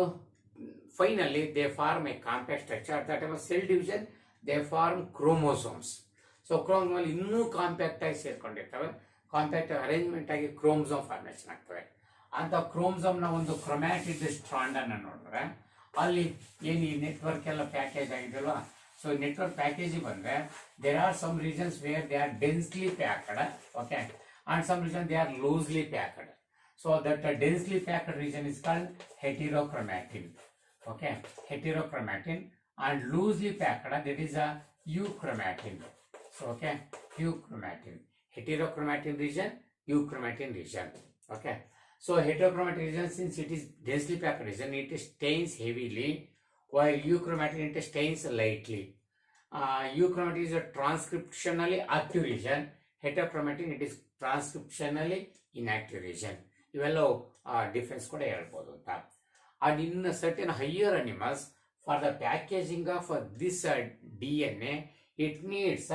finally they form a compact structure. At the time of cell division they form chromosomes. So chromosome ಇನ್ನೂ compact ಆಗಿ ಸೇರ್ಕೊಂಡಿರ್ತವೆ, compact arrangement ಆಗಿ ಕ್ರೋಮೋಸೋಮ್ ಫಾರ್ಮೇಷನ್ ಆಗ್ತವೆ. ಅಂತ ಕ್ರೋಮೋಸೋಮ್ ನ ಒಂದು ಕ್ರೊಮ್ಯಾಟಿಡ್ ಸ್ಟ್ರಾಂಡ್ ಅನ್ನ ನೋಡಿದ್ರೆ ಅಲ್ಲಿ ಏನು ಈ ನೆಟ್ವರ್ಕ್ ಎಲ್ಲ ಪ್ಯಾಕೇಜ್ ಆಗಿದೆಯಲ್ವಾ, ಸೊ ನೆಟ್ವರ್ಕ್ ಪ್ಯಾಕೇಜ್ ಬಂದ್ರೆ there are some regions where they are densely packed, okay, and some region they are loosely packed. So that densely packed region is called heterochromatin. Okay, heterochromatin, and loosely packed, that is a euchromatin. So okay, euchromatin, heterochromatin region, euchromatin region. Okay, so heterochromatin region, since it is densely packed region, it stains heavily, while euchromatin it stains lightly. Euchromatin is a transcriptionally active region, heterochromatin it is transcriptionally inactive region. ಇವೆಲ್ಲವೂ difference ಕೂಡ ಹೇಳ್ಬೋದು ಅಂತ. And in certain higher animals, for the packaging of this DNA, it needs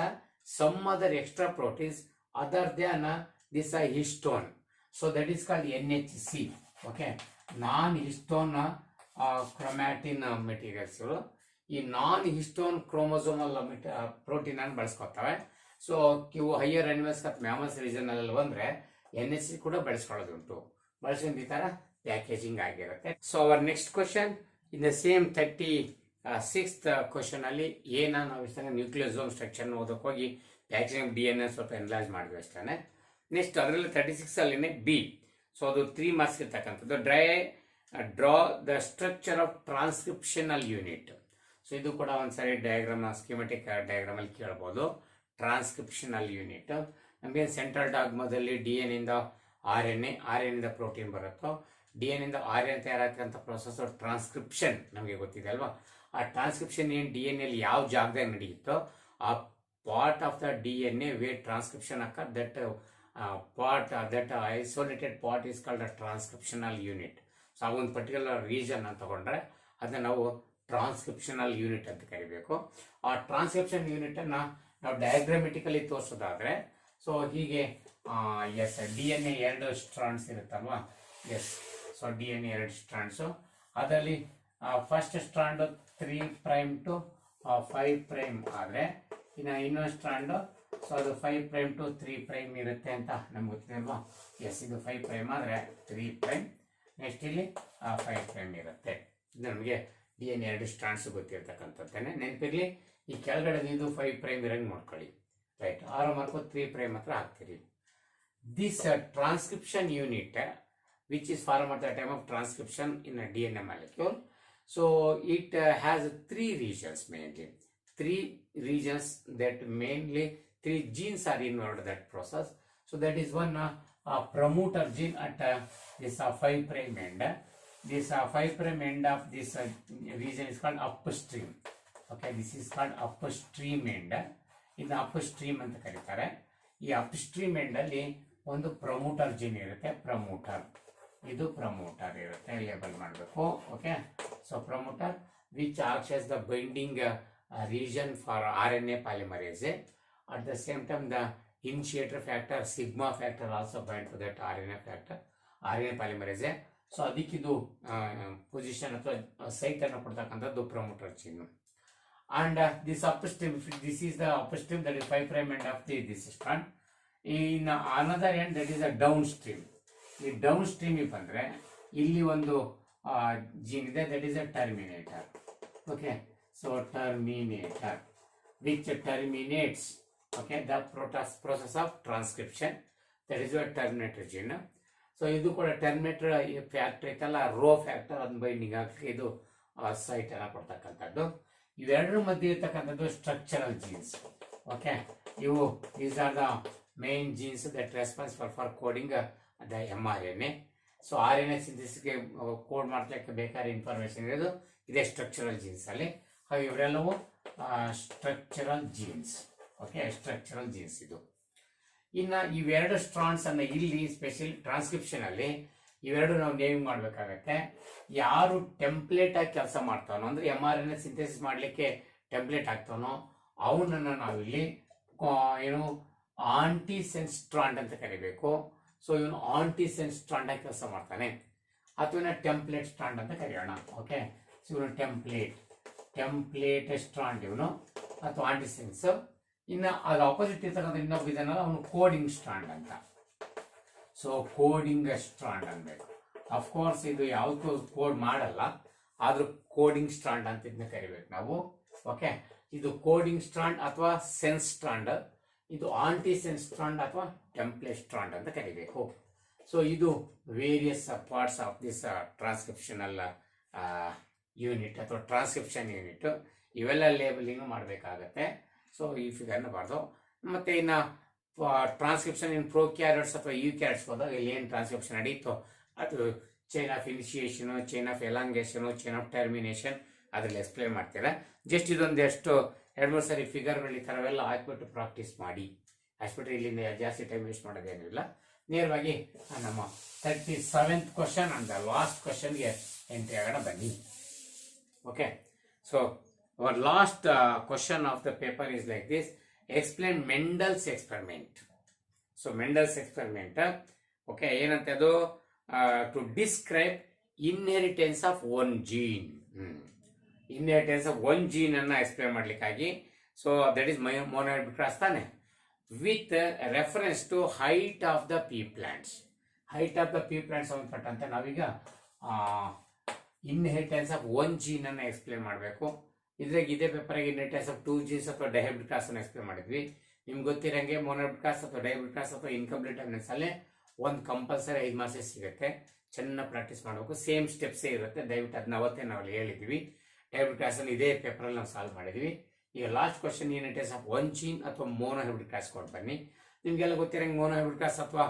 some other extra proteins other than this histone. So that is called NHC. Okay, non-histone chromatin materials. ಈ ನಾನ್ histone chromosomal protein ಅನ್ನು ಬಳಸ್ಕೊತವೆ. So ಇವು higher animals ಅಥವಾ mammals region ಅಲ್ಲಿ ಬಂದ್ರೆ NHC ಕೂಡ ಬಳಸ್ಕೊಳ್ಳೋದುಂಟು. ಬಳಸಿದ ಈ ತರ ಪ್ಯಾಕೇಜಿಂಗ್ ಆಗಿರುತ್ತೆ. So our next question in the same 36th question ಅಲ್ಲಿ ನಾವು ಇಷ್ಟ ನ್ಯೂಕ್ಲಿಯೋಸೋಮ್ ಸ್ಟ್ರಕ್ಚರ್ ಓದಕ್ಕೆ ಹೋಗಿ ಪ್ಯಾಕೇಜಿಂಗ್ DNA ಸ್ವಲ್ಪ ಎನ್ಲಾರ್ಜ್ ಮಾಡಿದ್ವಿ ಅಷ್ಟೇ. ನೆಕ್ಸ್ಟ್ ಅದರಲ್ಲಿ 36 ಅಲ್ಲಿನೇ ಬಿ. ಸೊ ಅದು 3 ಮಾರ್ಕ್ಸ್ ಇರ್ತಕ್ಕಂಥದ್ದು. Draw the structure of transcriptional unit. So ಇದು ಕೂಡ ಒಂದ್ಸರಿ ಡಯಾಗ್ರಾಮ್ ಸ್ಕೀಮೆಟಿಕ್ ಡಯಾಗ್ರಾಮ್ ಅಲ್ಲಿ ಕೇಳಬಹುದು. ಟ್ರಾನ್ಸ್ಕ್ರಿಪ್ಷನಲ್ ಯೂನಿಟ್ ನಮಗೆ ಸೆಂಟ್ರಲ್ ಡಾಗ್ಮಾದಲ್ಲಿ DNA ಇಂದ RNA, RNA ಇಂದ ಪ್ರೋಟೀನ್ ಬರುತ್ತೋ, DNA ಇಂದ RNA ತಯಾರಾಗ್ತಕ್ಕಂಥ ಪ್ರೊಸೆಸ್ ಟ್ರಾನ್ಸ್ಕ್ರಿಪ್ಷನ್ ನಮಗೆ ಗೊತ್ತಿದೆ ಅಲ್ವಾ. ಆ ಟ್ರಾನ್ಸ್ಕ್ರಿಪ್ಷನ್ ಏನು DNA ಅಲ್ಲಿ ಯಾವ ಜಾಗದಾಗ ನಡೆಯುತ್ತೋ ಆ part of the DNA where transcription occur that part that isolated part is called a transcriptional unit. So ಆ ಒಂದು ಪರ್ಟಿಕ್ಯುಲರ್ ರೀಜನ್ ಅಂತ ತಗೊಂಡ್ರೆ ಅದನ್ನ ನಾವು ಟ್ರಾನ್ಸ್ಕ್ರಿಪ್ಷನಲ್ ಯೂನಿಟ್ ಅಂತ ಕರಿಬೇಕು. ಆ ಟ್ರಾನ್ಸ್ಕ್ರಿಪ್ಷನ್ ಯೂನಿಟ್ ಅನ್ನ ನಾವು ಡಯಾಗ್ರಾಮೆಟಿಕಲಿ ತೋರಿಸೋದಾದ್ರೆ, ಸೊ ಹೀಗೆ ಎಸ್ DNA 2 ಸ್ಟ್ರಾಂಡ್ಸ್ ಇರುತ್ತಲ್ವಾ. ಎಸ್, ಸೊ DNA 2 ಸ್ಟ್ರಾಂಡ್ಸ್, ಅದರಲ್ಲಿ ಫಸ್ಟ್ ಸ್ಟ್ರಾಂಡ್ 3' to 5 ಪ್ರೈಮ್ ಆದರೆ ಇನ್ನೊಂದು ಸ್ಟ್ರಾಂಡು, ಸೊ ಅದು 5 ಪ್ರೈಮ್ ಟು 3 ಪ್ರೈಮ್ ಇರುತ್ತೆ ಅಂತ ನಮ್ಗೆ ಗೊತ್ತಿದೆ ಅಲ್ವಾ. ಎಸ್, ಇದು 5 ಪ್ರೈಮ್ ಆದರೆ 3 ಪ್ರೈಮ್, ನೆಕ್ಸ್ಟ್ ಇಲ್ಲಿ 5 ಪ್ರೈಮ್ ಇರುತ್ತೆ. ಇದು ನಮಗೆ DNA 2 ಸ್ಟ್ರಾಂಡ್ಸ್ ಗೊತ್ತಿರ್ತಕ್ಕಂಥದ್ದೇನೆ. ನೆನಪಿರಲಿ, ಈ ಕೆಳಗಡೆ ಇದು 5 ಪ್ರೈಮ್ ಇರಂಗೆ ನೋಡ್ಕೊಳ್ಳಿ. ರೈಟ್, ಆರೋ ಮಾರ್ಕು 3 ಪ್ರೈಮ್ ಹತ್ರ ಹಾಕ್ತೀರಿ. This transcription unit which is formed at the time of transcription in a DNA molecule. So it has 3 regions mainly. 3 regions that mainly 3 genes are involved in that process. So that is one promoter gene at this 5 prime end. This 5 prime end of this region is called upstream. Okay, this is called upstream end. In the upstream ಅಂತ ಕರೀತಾರೆ. ಈ upstream end ಅಲ್ಲಿ ಒಂದು promoter gene ಇರುತ್ತೆ. Promoter, ಇದು promoter ಇರುತ್ತೆ, label ಮಾಡಬೇಕು. Okay, so promoter which acts as the binding region for RNA polymerase. At the same time, the initiator factor sigma factor also bind to that RNA factor, RNA polymerase. So ಅದಕ್ಕಿದು position ಅಥವಾ site ಅನ್ನು ಕೊಡ್ತಕ್ಕಂಥದ್ದು promoter gene. And this upstream, this is the upstream, that is 5 prime end of this strand. In another end, that is a downstream. ಈ ಡೌನ್ ಸ್ಟ್ರೀಮಿಗೆ ಬಂದರೆ ಇಲ್ಲಿ ಒಂದು ಜೀನ್ ಇದೆ, that is a terminator. Okay, so terminator which terminates the process of transcription, that is your terminator gene. ಸೊ ಇದು ಕೂಡ ಟರ್ಮಿನೇಟರ್ ಫ್ಯಾಕ್ಟರ್ ಐತಲ್ಲ, ರೋ ಫ್ಯಾಕ್ಟರ್, ಅದನ್ನ ಬೈಂಡಿಂಗ್ ಹಾಕಿ ಇದು ಸೈಟ್ ಎಲ್ಲ ಕೊಡ್ತಕ್ಕಂಥದ್ದು. ಇವೆರಡರ ಮಧ್ಯೆ ಇರ್ತಕ್ಕಂಥದ್ದು structural genes. Okay, these are the main genes that responsible for coding the mRNA. So RNA ಸಿಂಥೆಸಿಸ್ಗೆ ಕೋಡ್ ಮಾಡ್ಲಿಕ್ಕೆ ಬೇಕಾದ ಇನ್ಫಾರ್ಮೇಶನ್ ಇರೋದು ಇದೇ ಸ್ಟ್ರಕ್ಚರಲ್ ಜೀನ್ಸ್ ಅಲ್ಲಿ. ಹಾಗೆ ಇವರೆಲ್ಲವೂ structural genes. Okay, structural genes ಇದು. ಇನ್ನು ಇವೆರಡು ಸ್ಟ್ರಾಂಡ್ಸ್ ಅನ್ನ ಇಲ್ಲಿ ಸ್ಪೆಷಲ್ ಟ್ರಾನ್ಸ್ಕ್ರಿಪ್ಷನ್ ಅಲ್ಲಿ ಇವೆರಡು ನಾವು ನೇಮಿಂಗ್ ಮಾಡಬೇಕಾಗತ್ತೆ. ಯಾರು ಟೆಂಪ್ಲೇಟ್ ಆಗಿ ಕೆಲಸ ಮಾಡ್ತಾನೋ, ಅಂದ್ರೆ mRNA ಸಿಂಥೆಸಿಸ್ ಮಾಡಲಿಕ್ಕೆ ಟೆಂಪ್ಲೇಟ್ ಆಗ್ತಾನೋ ಅವನನ್ನು ನಾವಿಲ್ಲಿ ಆಂಟಿಸೆನ್ಸ್ ಸ್ಟ್ರಾಂಡ್ ಅಂತ ಕರಿಬೇಕು. ಸೊ ಇವನು ಆಂಟಿಸೆನ್ಸ್ ಸ್ಟ್ರಾಂಡ್ ಆಗಿ ಕೆಲಸ ಮಾಡ್ತಾನೆ, ಅಥವಾ ಟೆಂಪ್ಲೇಟ್ ಸ್ಟ್ರಾಂಡ್ ಅಂತ ಕರೆಯೋಣ. ಓಕೆ, ಸೊ ಇವನು ಟೆಂಪ್ಲೇಟ್ ಸ್ಟ್ರಾಂಡ್ ಇವನು, ಅಥವಾ ಆಂಟಿಸೆನ್ಸ್. ಇನ್ನು ಅದು ಆಪೋಸಿಟ್ ಇರ್ತಕ್ಕಂಥ ಇನ್ನೊಬ್ಬ ಇದನ್ನಲ್ಲ, ಅವನು ಕೋಡಿಂಗ್ ಸ್ಟ್ರಾಂಡ್ ಅಂತ. ಸೊ ಕೋಡಿಂಗ್ ಸ್ಟ್ರಾಂಡ್ ಅನ್ಬೇಕು. ಅಫ್ಕೋರ್ಸ್ ಇದು ಯಾವತ್ತೂ ಕೋಡ್ ಮಾಡಲ್ಲ, ಆದ್ರೂ ಕೋಡಿಂಗ್ ಸ್ಟ್ರಾಂಡ್ ಅಂತ ಇದನ್ನ ಕರಿಬೇಕು ನಾವು. ಓಕೆ, ಇದು ಕೋಡಿಂಗ್ ಸ್ಟ್ರಾಂಡ್ ಅಥವಾ ಸೆನ್ಸ್ ಸ್ಟ್ರಾಂಡ್, ಇದು ಆಂಟಿಸೆನ್ಸ್ ಸ್ಟ್ರಾಂಡ್ ಅಥವಾ ಟೆಂಪ್ಲೇಟ್ ಸ್ಟ್ರಾಂಡ್ ಅಂತ ಕರಿಬೇಕು. ಸೊ ಇದು various parts of this transcriptional unit ಅಥವಾ ಟ್ರಾನ್ಸ್ಕ್ರಿಪ್ಷನ್ ಯೂನಿಟ್. ಇವೆಲ್ಲ ಲೇಬಲಿಂಗ್ ಮಾಡಬೇಕಾಗತ್ತೆ. ಸೊ ಈ ಫಿಗರ್ನ ಬಾರ್ದು. ಮತ್ತೆ ಇನ್ನು ಟ್ರಾನ್ಸ್ಕ್ರಿಪ್ಷನ್ ಇನ್ ಪ್ರೋಕ್ಯಾರಿಯೋಟ್ಸ್ ಅಥವಾ ಯೂಕ್ಯಾರಿಯೋಟ್ಸ್ ಹೋದಾಗ ಇಲ್ಲಿ ಏನು ಟ್ರಾನ್ಸ್ಕ್ರಿಪ್ಷನ್ ನಡೀತೋ ಅದು chain of initiation, chain of elongation, chain of termination ಅದ್ರಲ್ಲಿ ಎಕ್ಸ್ಪ್ಲೇನ್ ಮಾಡ್ತೀರಾ. ಜಸ್ಟ್ ಇದೊಂದು ಎಷ್ಟು 2-3 ಸರಿ ಫಿಗರ್ಗಳು ಈ ಥರವೆಲ್ಲ ಹಾಕ್ಬಿಟ್ಟು ಪ್ರಾಕ್ಟೀಸ್ ಮಾಡಿ. ಹಾಸ್ಪಿಟಲ್ ಇಲ್ಲಿಂದ ಜಾಸ್ತಿ ಟೈಮ್ ವೇಸ್ಟ್ ಮಾಡೋದೇನಿಲ್ಲ. ನೇರವಾಗಿ ನಮ್ಮ 37th question and the last ಕ್ವಶನ್ಗೆ ಎಂಟ್ರಿ ಆಗೋಣ ಬನ್ನಿ. Okay, so our last question of the paper is like this: explain Mendel's experiment. So Mendel's experiment, okay, ಏನಂತ ಅದು to describe inheritance of one gene. Inheritance of one gene ಅನ್ನ explain ಮಾಡ್ಲಿಕ್ಕಾಗಿ, so that is monohybrid cross ತಾನೆ, with reference to height of the pea plants. Height of the pea plants ಸಂಬಂಧಪಟ್ಟಂತೆ ನಾವೀಗ inheritance of one gene ಅನ್ನ explain ಮಾಡಬೇಕು. ಇದ್ರಾಗ ಇದೇ ಪೇಪರ್ಗೆ ಇನ್ಹೆರಿಟೆನ್ಸ್ ಆಫ್ 2 ಜೀನ್ಸ್ ಅಥವಾ ಡೈಹೈಬ್ರಿಡ್ ಕ್ರಾಸ್ ಅನ್ನು ಎಕ್ಸ್ಪ್ಲೇನ್ ಮಾಡಿದ್ವಿ. ನಿಮ್ಗೆ ಗೊತ್ತಿರಂಗೆ ಮೊನೊಯ್ಡ್ ಕ್ರಾಸ್ ಅಥವಾ ಡೈಹೈಬ್ರಿಡ್ ಕ್ರಾಸ್ ಅಥವಾ ಇನ್ಕಂಪ್ಲೀಟ್ ಎವಿಡೆನ್ಸ್ ಅಲ್ಲಿ ಒಂದು ಕಂಪಲ್ಸರಿ 5 ಮಾರ್ಕ್ಸ್ ಸಿಗುತ್ತೆ. ಚೆನ್ನಾಗಿ ಪ್ರಾಕ್ಟೀಸ್ ಮಾಡಬೇಕು. ಸೇಮ್ ಸ್ಟೆಪ್ಸೇ ಇರುತ್ತೆ. ದಯವಿಟ್ಟು ಅದನ್ನ ಅವತ್ತೇ ನಾವು ಹೇಳಿದ್ವಿ. ಡೈಹೈಬ್ರಿಡ್ ಕ್ರಾಸ್ ಅನ್ನು ಇದೇ ಪೇಪರಲ್ಲಿ ನಾವು ಸಾಲ್ವ್ ಮಾಡಿದ್ವಿ. ಈಗ last question inheritance of one gene ಅಥವಾ ಮೋನೋಹೈಬ್ರಿಡ್ ಕ್ರಾಸ್ ಕೊಟ್ಟು ಬನ್ನಿ. ನಿಮ್ಗೆಲ್ಲ ಗೊತ್ತಿರಂಗೆ ಮೋನೋಹೈಬ್ರಿಡ್ ಕ್ರಾಸ್ ಅಥವಾ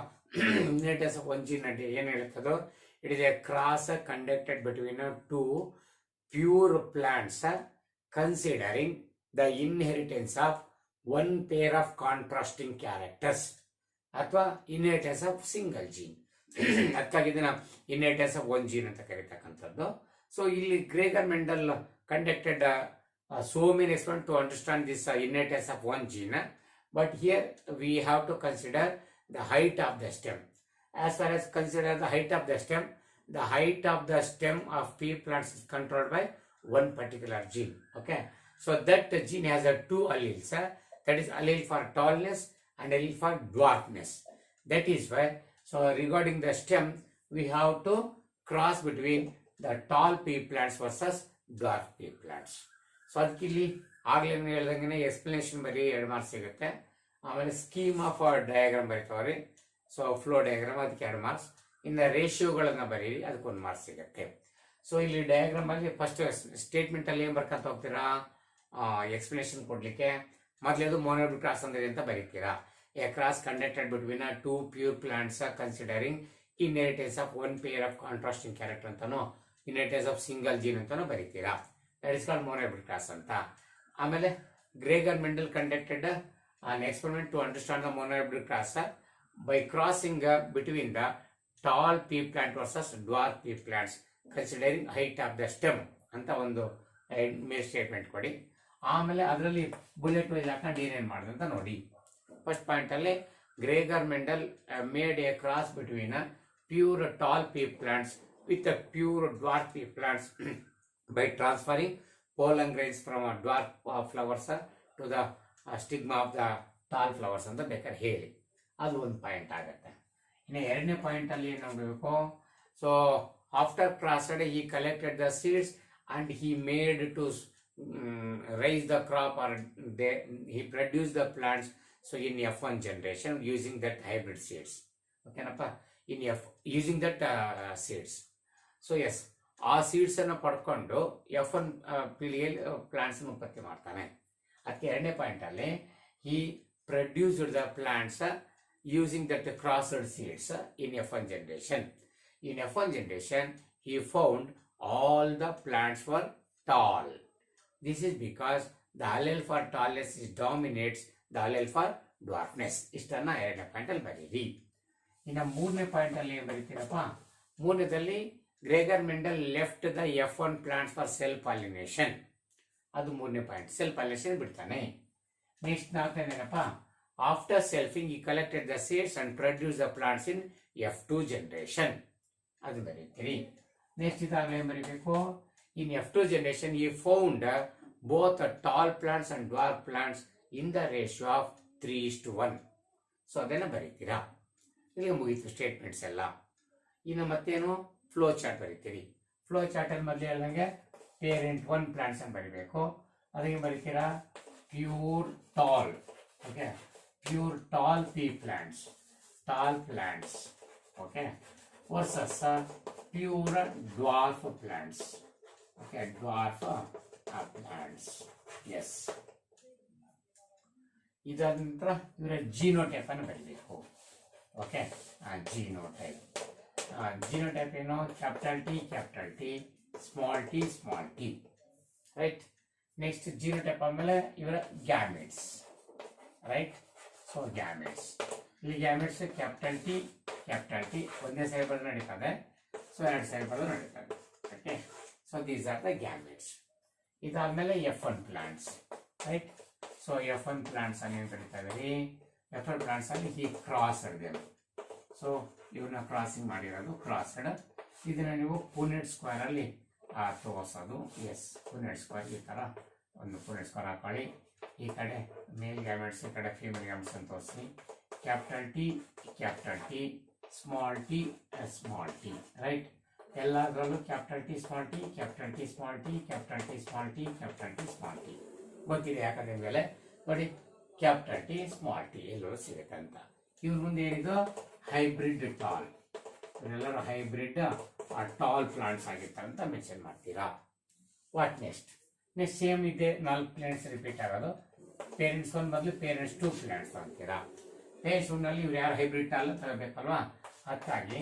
ಇನ್ಹೆರಿಟೆನ್ಸ್ ಆಫ್ ಒನ್ ಜೀನ್ అంటే ಏನು ಹೇಳ್ತದೋ, it is a cross conducted between 2 pure plants considering the inheritance of 1 pair of contrasting characters ಅಥವಾ ಇನ್ಹೆರಿಟೆನ್ಸ್ ಆಫ್ ಸಿಂಗಲ್ ಜೀನ್. ಅದಕ್ಕಾಗಿ ಇದನ್ನ ಇನ್ಹೆರಿಟೆನ್ಸ್ ಆಫ್ ಒನ್ ಜೀನ್ ಅಂತ ಕರೀತಕ್ಕಂಥದ್ದು. ಸೊ ಇಲ್ಲಿ Gregor Mendel conducted so many experiments to understand this inheritance of one gene, but here we have to consider the height of the stem. As far as consider the height of the stem of pea plants is controlled by one particular gene. Okay, So that gene has a two alleles. That is allele for tallness and allele for dwarfness. That is why, so regarding the stem, we have to cross between the tall pea plants versus dwarf pea plants. So ಅದಕ್ಕೆ ಇಲ್ಲಿ ಆಗ್ಲೇ ಹೇಳ್ದಂಗೆ explanation ಬರೀ 2 marks ಸಿಗುತ್ತೆ. ಆಮೇಲೆ scheme of diagram ಬರೀತಾವ್ರಿ. So flow diagram ಅದಕ್ಕೆ 2 marks. ಇನ್ನು ರೇಷಿಯೋಗಳನ್ನ ಬರೀರಿ, ಅದಕ್ಕೆ 1 ಮಾರ್ಕ್ಸ್ ಸಿಗುತ್ತೆ. ಸೊ ಇಲ್ಲಿ ಡಯಾಗ್ರಾಮ್ ಅಲ್ಲಿ ಫಸ್ಟ್ ಸ್ಟೇಟ್ಮೆಂಟ್ ಅಲ್ಲಿ ಏನ್ ಬರ್ಕಂತ ಹೋಗ್ತೀರಾ, ಎಕ್ಸ್ಪ್ಲನೇಷನ್ ಕೊಡ್ಲಿಕ್ಕೆ ಮೊದಲೇದು ಮೋನೋಹೈಬ್ರಿಡ್ ಕ್ರಾಸ್ ಅಂದ್ರೆ ಅಂತ ಬರೀತೀರಾ. A cross conducted between 2 pure plants considering inheritance of 1 pair of contrasting character ಅಂತಾನೋ ಇನ್ಹೆರಿಟೆನ್ಸ್ ಆಫ್ ಸಿಂಗಲ್ ಜೀನ್ ಅಂತಾನೋ ಬರೀತೀರಾ. That is called monohybrid cross ಅಂತ. ಆಮೇಲೆ Gregor Mendel conducted an experiment to understand the monohybrid cross by crossing between the tall pea plant versus dwarf pea plants considering height of the stem ಅಂತ ಒಂದು main statement ಕೊಡಿ. ಆಮೇಲೆ ಅದರಲ್ಲಿ bullet wise ಹಾಕೊಂಡು ಏನೇನು ಮಾಡಿದೆ ಅಂತ ನೋಡಿ. ಫಸ್ಟ್ ಪಾಯಿಂಟ್ ಅಲ್ಲಿ Gregor Mendel made a cross between pure tall pea plants with pure dwarf pea plants by transferring pollen grains from a dwarf flowers to the stigma of the tall flowers ಅಂತ ಬೇಕಾದ್ರೆ ಹೇಳಿ, ಅದು ಒಂದು point ಆಗುತ್ತೆ. ಇನ್ನು 2ನೇ point ಅಲ್ಲಿ ಏನು ನೋಡಬೇಕು, so after crossed he collected the seeds and he made to raise the crop or he produce the plants. So in F1 generation using that hybrid seeds. ಓಕೆನಪ್ಪ, in using that seeds. So yes, ಆ seeds ಅನ್ನು ಪಡ್ಕೊಂಡು F1 ಪೀಳಿಗೆಯಲ್ಲಿ plants ಉತ್ಪತ್ತಿ ಮಾಡ್ತಾನೆ. ಅದಕ್ಕೆ 2ನೇ point ಅಲ್ಲಿ he produced the plants using that crossed seeds in F1 generation. In F1 generation he found all the plants for tall. This is because the allele for tallness is dominates the allele for dwarfness. ಇಷ್ಟನ್ನ 2ನೇ point ಅಲ್ಲಿ ಬರೀರಿ. ಇನ್ನು 3ನೇ point ಅಲ್ಲಿ ಏನ್ ಬರೀತೀರಪ್ಪ, 3ನೇದಲ್ಲಿ Gregor Mendel left the F1 plants for self pollination. ಅದು 3ನೇ ಪಾಯಿಂಟ್, ಸೆಲ್ಫ್ ಪಾಲಿನೇಷನ್ ಬಿಡ್ತಾನೆ. ನೆಕ್ಸ್ಟ್ 4ನೇದೇನಪ್ಪ, ಆಫ್ಟರ್ ಸೆಲ್ಫಿಂಗ್ ಈ collected the seeds and produce the plants in F2 generation. ಅದು ಬರೀತೀರಿ. ನೆಕ್ಸ್ಟ್ ಇದಾಗಲೇ ಏನ್ ಬರೀಬೇಕು, in F2 generation he found both tall plants and dwarf plants in the ratio of 3:1. So ಅದನ್ನ ಬರೀತೀರಾ. ಈಗ ಮುಗೀತು ಸ್ಟೇಟ್ಮೆಂಟ್ಸ್ ಎಲ್ಲ. ಇನ್ನು ಮತ್ತೇನು, ಫ್ಲೋ ಚಾರ್ಟ್ ಬರೀತೀರಿ. ಫ್ಲೋ ಚಾರ್ಟ್ ಅಲ್ಲಿ ಮೊದಲು ಹೇಳ್ದಂಗೆ ಪೇರೆಂಟ್ 1 ಪ್ಲಾಂಟ್ಸ್ ಅನ್ನು ಬರೀಬೇಕು. ಅದಕ್ಕೆ ಬರೀತೀರಾ pure tall, okay, pure tall pea plants, tall plants, okay, versus pure dwarf plants, okay, dwarf plants. S, ಇದಾದ ನಂತರ ಇವರ ಜೀನೋಟೈಪ್ ಅನ್ನು ಬರೀಬೇಕು. Okay, genotype. ಜೀನೋಟೈಪ್ ಏನು, capital T, small T, right. Next genotype ಆದ್ಮೇಲೆ ಇವರ ಗ್ಯಾಮೆಟ್ಸ್, ರೈಟ್. ಸೊ ಗ್ಯಾಮೆಟ್ಸ್, ಇಲ್ಲಿ gametes capital T ಒಂದೇ ಸೈಡ್ ಬರೆದು ನಡೀತದೆ, ಸೊ 2 ಸೈಡ್ ಬರೆದು ನಡೀತದೆ. Okay, so these are the gametes. ಇದಾದ್ಮೇಲೆ F1 plants, right. So F1 plants ಅಲ್ಲಿ ಏನು ಕರೀತಾ ಇದ್ದೀವಿ, F1 ಪ್ಲಾಂಟ್ಸ್ ಅಲ್ಲಿ ಈ ಕ್ರಾಸ್ಡ್, ಸೊ ಇವ್ರನ್ನ ಕ್ರಾಸಿಂಗ್ ಮಾಡಿರೋದು ಕ್ರಾಸ್ಡ್. ಇದನ್ನ ನೀವು ಪುನೆಟ್ ಸ್ಕ್ವೇರ್ ಅಲ್ಲಿ ತೋರಿಸೋದು. ಎಸ್, ಪುನೆಟ್ ಸ್ಕ್ವೇರ್ ಈ ತರ ಒಂದು ಪುನೆಟ್ ಸ್ಕ್ವೇರ್ ಹಾಕೊಳ್ಳಿ. ಈ ಕಡೆ ಮೇಲ್ ಗ್ಯಾಮೆಟ್ಸ್, ಈ ಕಡೆ ಫೀಮೇಲ್ ಗ್ಯಾಮೆಟ್ಸ್ ಅಂತ ತೋರಿಸಿ. Capital T, small T, right. ಎಲ್ಲದರಲ್ಲೂ capital T small T, capital T small T, capital T small T, capital T small T ಗೊತ್ತಿದೆ. ಯಾಕಂದ್ರೆ ಮೇಲೆ ನೋಡಿ ಕ್ಯಾಪಿಟಲ್ ಟಿ ಸ್ಮಾಲ್ ಟಿ ಎಲ್ಲರೂ ಸಿಗುತ್ತೆ ಅಂತ. ಇವ್ರ ಮುಂದೆ ಏನಿದು ಹೈಬ್ರಿಡ್ ಟಾಲ್, ಇವರೆಲ್ಲರೂ ಹೈಬ್ರಿಡ್ ಟಾಲ್ ಪ್ಲಾಂಟ್ಸ್ ಆಗಿರ್ತಾರೆ ಅಂತ ಮೆನ್ಷನ್ ಮಾಡ್ತೀರಾ. ವಾಟ್ ನೆಕ್ಸ್ಟ್ ಸೇಮ್ ಇದೆ, 4 ಪ್ಲಾಂಟ್ಸ್ ರಿಪೀಟ್ ಆಗೋದು. ಪೇರೆಂಟ್ಸ್ 1 ಬದಲು ಪೇರೆಂಟ್ಸ್ 2 ಪ್ಲಾಂಟ್ಸ್ ಅಂತೀರಾ. ಪೇರೆಂಟ್ಸ್ 1 ನಲ್ಲಿ ಇವ್ರು ಯಾರು ಹೈಬ್ರಿಡ್ ಟಾಲ್ ತಗೋಬೇಕಲ್ವಾ, ಅದಕ್ಕಾಗಿ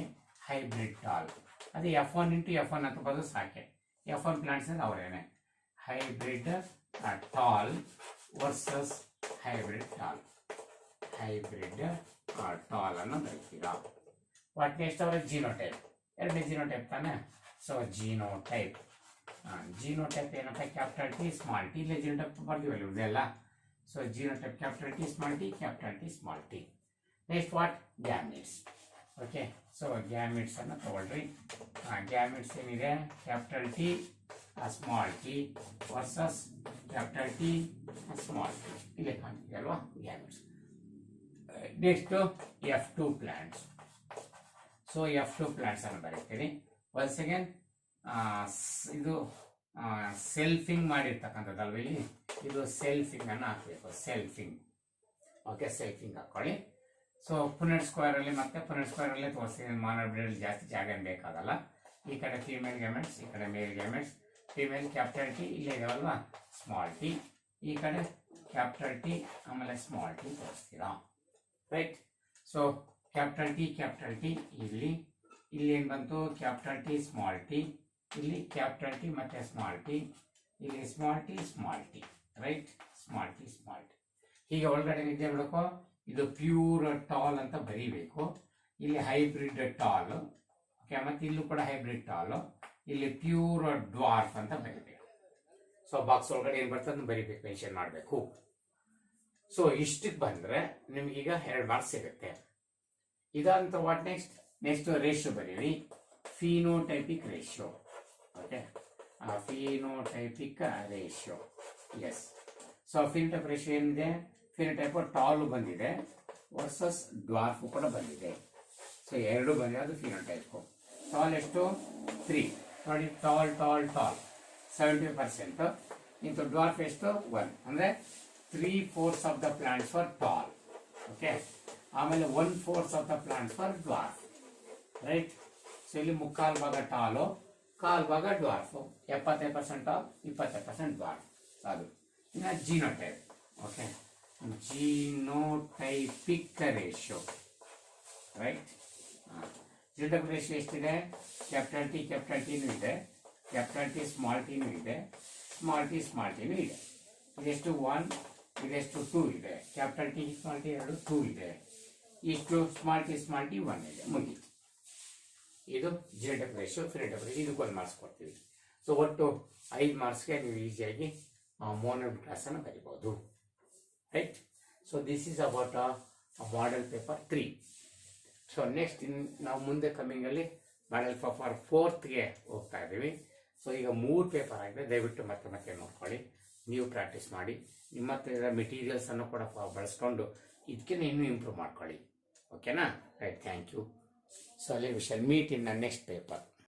ಹೈಬ್ರಿಡ್ ಟಾಲ್. ಅದೇ F1 × F1 ಅಂತ ಬದಲು ಸಾಕೆ. F1 ಪ್ಲಾಂಟ್ಸ್ ಅಂದ್ರೆ ಅವರೇನೆ hybrid tall versus hybrid tall ಅನ್ನು ಬರೀತೀರಾ. ವಾಟ್ ನೆಕ್ಸ್ಟ್ ಅವರ ಜೀನೋಟೈಪ್, 2ನೇ ಜೀನೋಟೈಪ್ ತಾನೆ. ಸೊ ಜೀನೋಟೈಪ್ ಏನಪ್ಪ, ಕ್ಯಾಪಿಟಲ್ ಟಿ ಸ್ಮಾಲ್ ಟಿ, ಇಲ್ಲೇ ಜೀನೋಟೈಪ್ ಬರ್ತೀವಲ್ಲ ಇದೆಲ್ಲ. So genotype capital T small T, capital T small T. Next what, gametes. Okay, so gametes ಅನ್ನು ತಗೊಳ್ರಿ. ಗ್ಯಾಮೆಟ್ಸ್ ಏನಿದೆ, capital T small T versus capital T small T ಇಲ್ಲಿ ಕಾಣ್ತಿದೆ ಅಲ್ವಾ gametes. Next F2 plants. So F2 plants ಅನ್ನು ಬರೀತೀನಿ. Once again ಇದು ಸೆಲ್ಫಿಂಗ್ ಮಾಡಿರ್ತಕ್ಕಂಥದ್ದಲ್ವ ಇಲ್ಲಿ, ಇದು ಸೆಲ್ಫಿಂಗ್ ಅನ್ನು ಹಾಕಬೇಕು. ಸೆಲ್ಫಿಂಗ್ ಓಕೆ, ಸೆಲ್ಫಿಂಗ್ ಹಾಕೊಳ್ಳಿ. ಸೊ ಪುನೆಟ್ ಸ್ಕ್ವೇರ್ ಅಲ್ಲಿ ಮತ್ತೆ ಪುನೆಟ್ ಸ್ಕ್ವೇರ್ ಅಲ್ಲೇ ತೋರಿಸ್ತೀನಿ. ಮಾನವ ಬ್ರೀಡ್ ಜಾಸ್ತಿ ಜಾಗ ಏನು ಬೇಕಾಗಲ್ಲ. ಈ ಕಡೆ ಫೀಮೇಲ್ ಗ್ಯಾಮೆಟ್ಸ್, ಈ ಕಡೆ male gametes. Female capital T ಇಲ್ಲೇ ಇದಾವಲ್ವಾ ಸ್ಮಾಲ್ ಟಿ, ಈ ಕಡೆ ಕ್ಯಾಪಿಟಲ್ ಟಿ ಆಮೇಲೆ ಸ್ಮಾಲ್ ಟಿ ತೋರಿಸ್ತೀರಾ, ರೈಟ್. ಸೊ ಕ್ಯಾಪಿಟಲ್ ಟಿ ಇಲ್ಲಿ ಏನು ಬಂತು, ಕ್ಯಾಪಿಟಲ್ ಟಿ ಸ್ಮಾಲ್ ಟಿ, ಇಲ್ಲಿ ಕ್ಯಾಪಿಟಲ್ ಟಿ ಮತ್ತೆ ಸ್ಮಾಲ್ ಟಿ, ಇಲ್ಲಿ small T right, small T. ಹೀಗೆ ಒಳಗಡೆ ನಿದ್ದೆ ಬಿಡಬೇಕು. ಇದು ಪ್ಯೂರ್ ಟಾಲ್ ಅಂತ ಬರೀಬೇಕು. ಇಲ್ಲಿ ಹೈಬ್ರಿಡ್ ಟಾಲ್, ಓಕೆ, ಮತ್ತೆ ಇಲ್ಲೂ ಕೂಡ ಹೈಬ್ರಿಡ್ ಟಾಲ್, ಇಲ್ಲಿ ಪ್ಯೂರ್ ಡ್ವಾರ್ಫ್ ಅಂತ ಬರೀಬೇಕು. ಸೊ ಬಾಕ್ಸ್ ಒಳಗಡೆ ಏನು ಬರ್ತದೆ ಬರೀಬೇಕು, ಮೆನ್ಷನ್ ಮಾಡಬೇಕು. ಸೊ ಇಷ್ಟಕ್ಕೆ ಬಂದ್ರೆ ನಿಮ್ಗೀಗ 2 ಮಾರ್ಕ್ಸ್ ಸಿಗುತ್ತೆ. ಇದಂತ ವಾಟ್ ನೆಕ್ಸ್ಟ್ ರೇಷಿಯೋ ಬರೀರಿ. Phenotypic ratio, okay, phenotypic ratio. Yes. So phenotype ratio ಏನಿದೆ, ಫಿನೋಟೈಪ್ ಟಾಲ್ ಬಂದಿದೆ ವರ್ಸಸ್ ಡ್ವಾರ್ಫ್ ಕೂಡ ಬಂದಿದೆ. ಸೊ 2 ಬಂದಿದೆ, ಅದು ಫಿನೋಟೈಪ್. ಟಾಲ್ ಎಷ್ಟು 3 ನೋಡಿ, ಟಾಲ್ 70% ಇಂಟು ಡ್ವಾರ್ಫ್ ಎಷ್ಟು 1, ಅಂದರೆ 3/4 of the plants for tall, okay. ಆಮೇಲೆ 1/4 of the plants for dwarf, right. So ಇಲ್ಲಿ 3/4 ಭಾಗ ಟಾಲು, 1/4 ಭಾಗ ಡ್ವಾರ್ಫ್. 75% tall, 25% dwarf. ಅದು ಇನ್ನು genotype, okay, genotypic ratio, right. Genotypic ratio ಎಷ್ಟಿದೆ, ಕ್ಯಾಪಿಟಲ್ ಟಿನೂ ಇದೆ, ಕ್ಯಾಪಿಟಲ್ ಟಿ ಸ್ಮಾಲ್ ಟಿನೂ ಇದೆ, ಸ್ಮಾಲ್ ಟಿನೂ ಇದೆ. ಇದೆಷ್ಟು 1, ಇದೆಷ್ಟು 2 ಇದೆ. ಕ್ಯಾಪಿಟಲ್ ಟಿ ಸ್ಮಾಲ್ ಟಿ 2 ಇದೆ. ಇಷ್ಟು ಸ್ಮಾಲ್ ಟಿ 1 ಇದೆ. ಮುಗೀತು. ಇದು ಜೀನೋಟೈಪಿಕ್ ರೇಷಿಯೋ, ಫಿನೋಟೈಪಿಕ್ ರೇಷಿಯೋ. ಇದಕ್ಕೆ 1 ಮಾರ್ಕ್ಸ್ ಕೊಡ್ತೀವಿ. ಸೊ ಒಟ್ಟು 5 ಮಾರ್ಕ್ಸ್ಗೆ ನೀವು ಈಸಿಯಾಗಿ ಮೋನಲ್ ಕ್ಲಾಸ್ ಅನ್ನು ಬರೀಬಹುದು, right. So this is about model paper 3. So next ನಾವು ಮುಂದೆ ಕಮ್ಮಿಂಗಲ್ಲಿ ಮಾಡೆಲ್ ಪೇಪರ್ 4ಗೆ ಹೋಗ್ತಾ ಇದ್ದೀವಿ. ಸೊ ಈಗ 3 ಪೇಪರ್ ಆಗಿದೆ. ದಯವಿಟ್ಟು ಮತ್ತೆ ನೋಡ್ಕೊಳ್ಳಿ, ನೀವು ಪ್ರಾಕ್ಟೀಸ್ ಮಾಡಿ. ನಿಮ್ಮ ಹತ್ರ ಇರೋ ಮೆಟೀರಿಯಲ್ಸ್ ಅನ್ನು ಕೂಡ ಬಳಸ್ಕೊಂಡು ಇದಕ್ಕೆ ಇನ್ನೂ ಇಂಪ್ರೂವ್ ಮಾಡ್ಕೊಳ್ಳಿ, ಓಕೆನಾ, right. Thank you. So we shall meet in the next paper.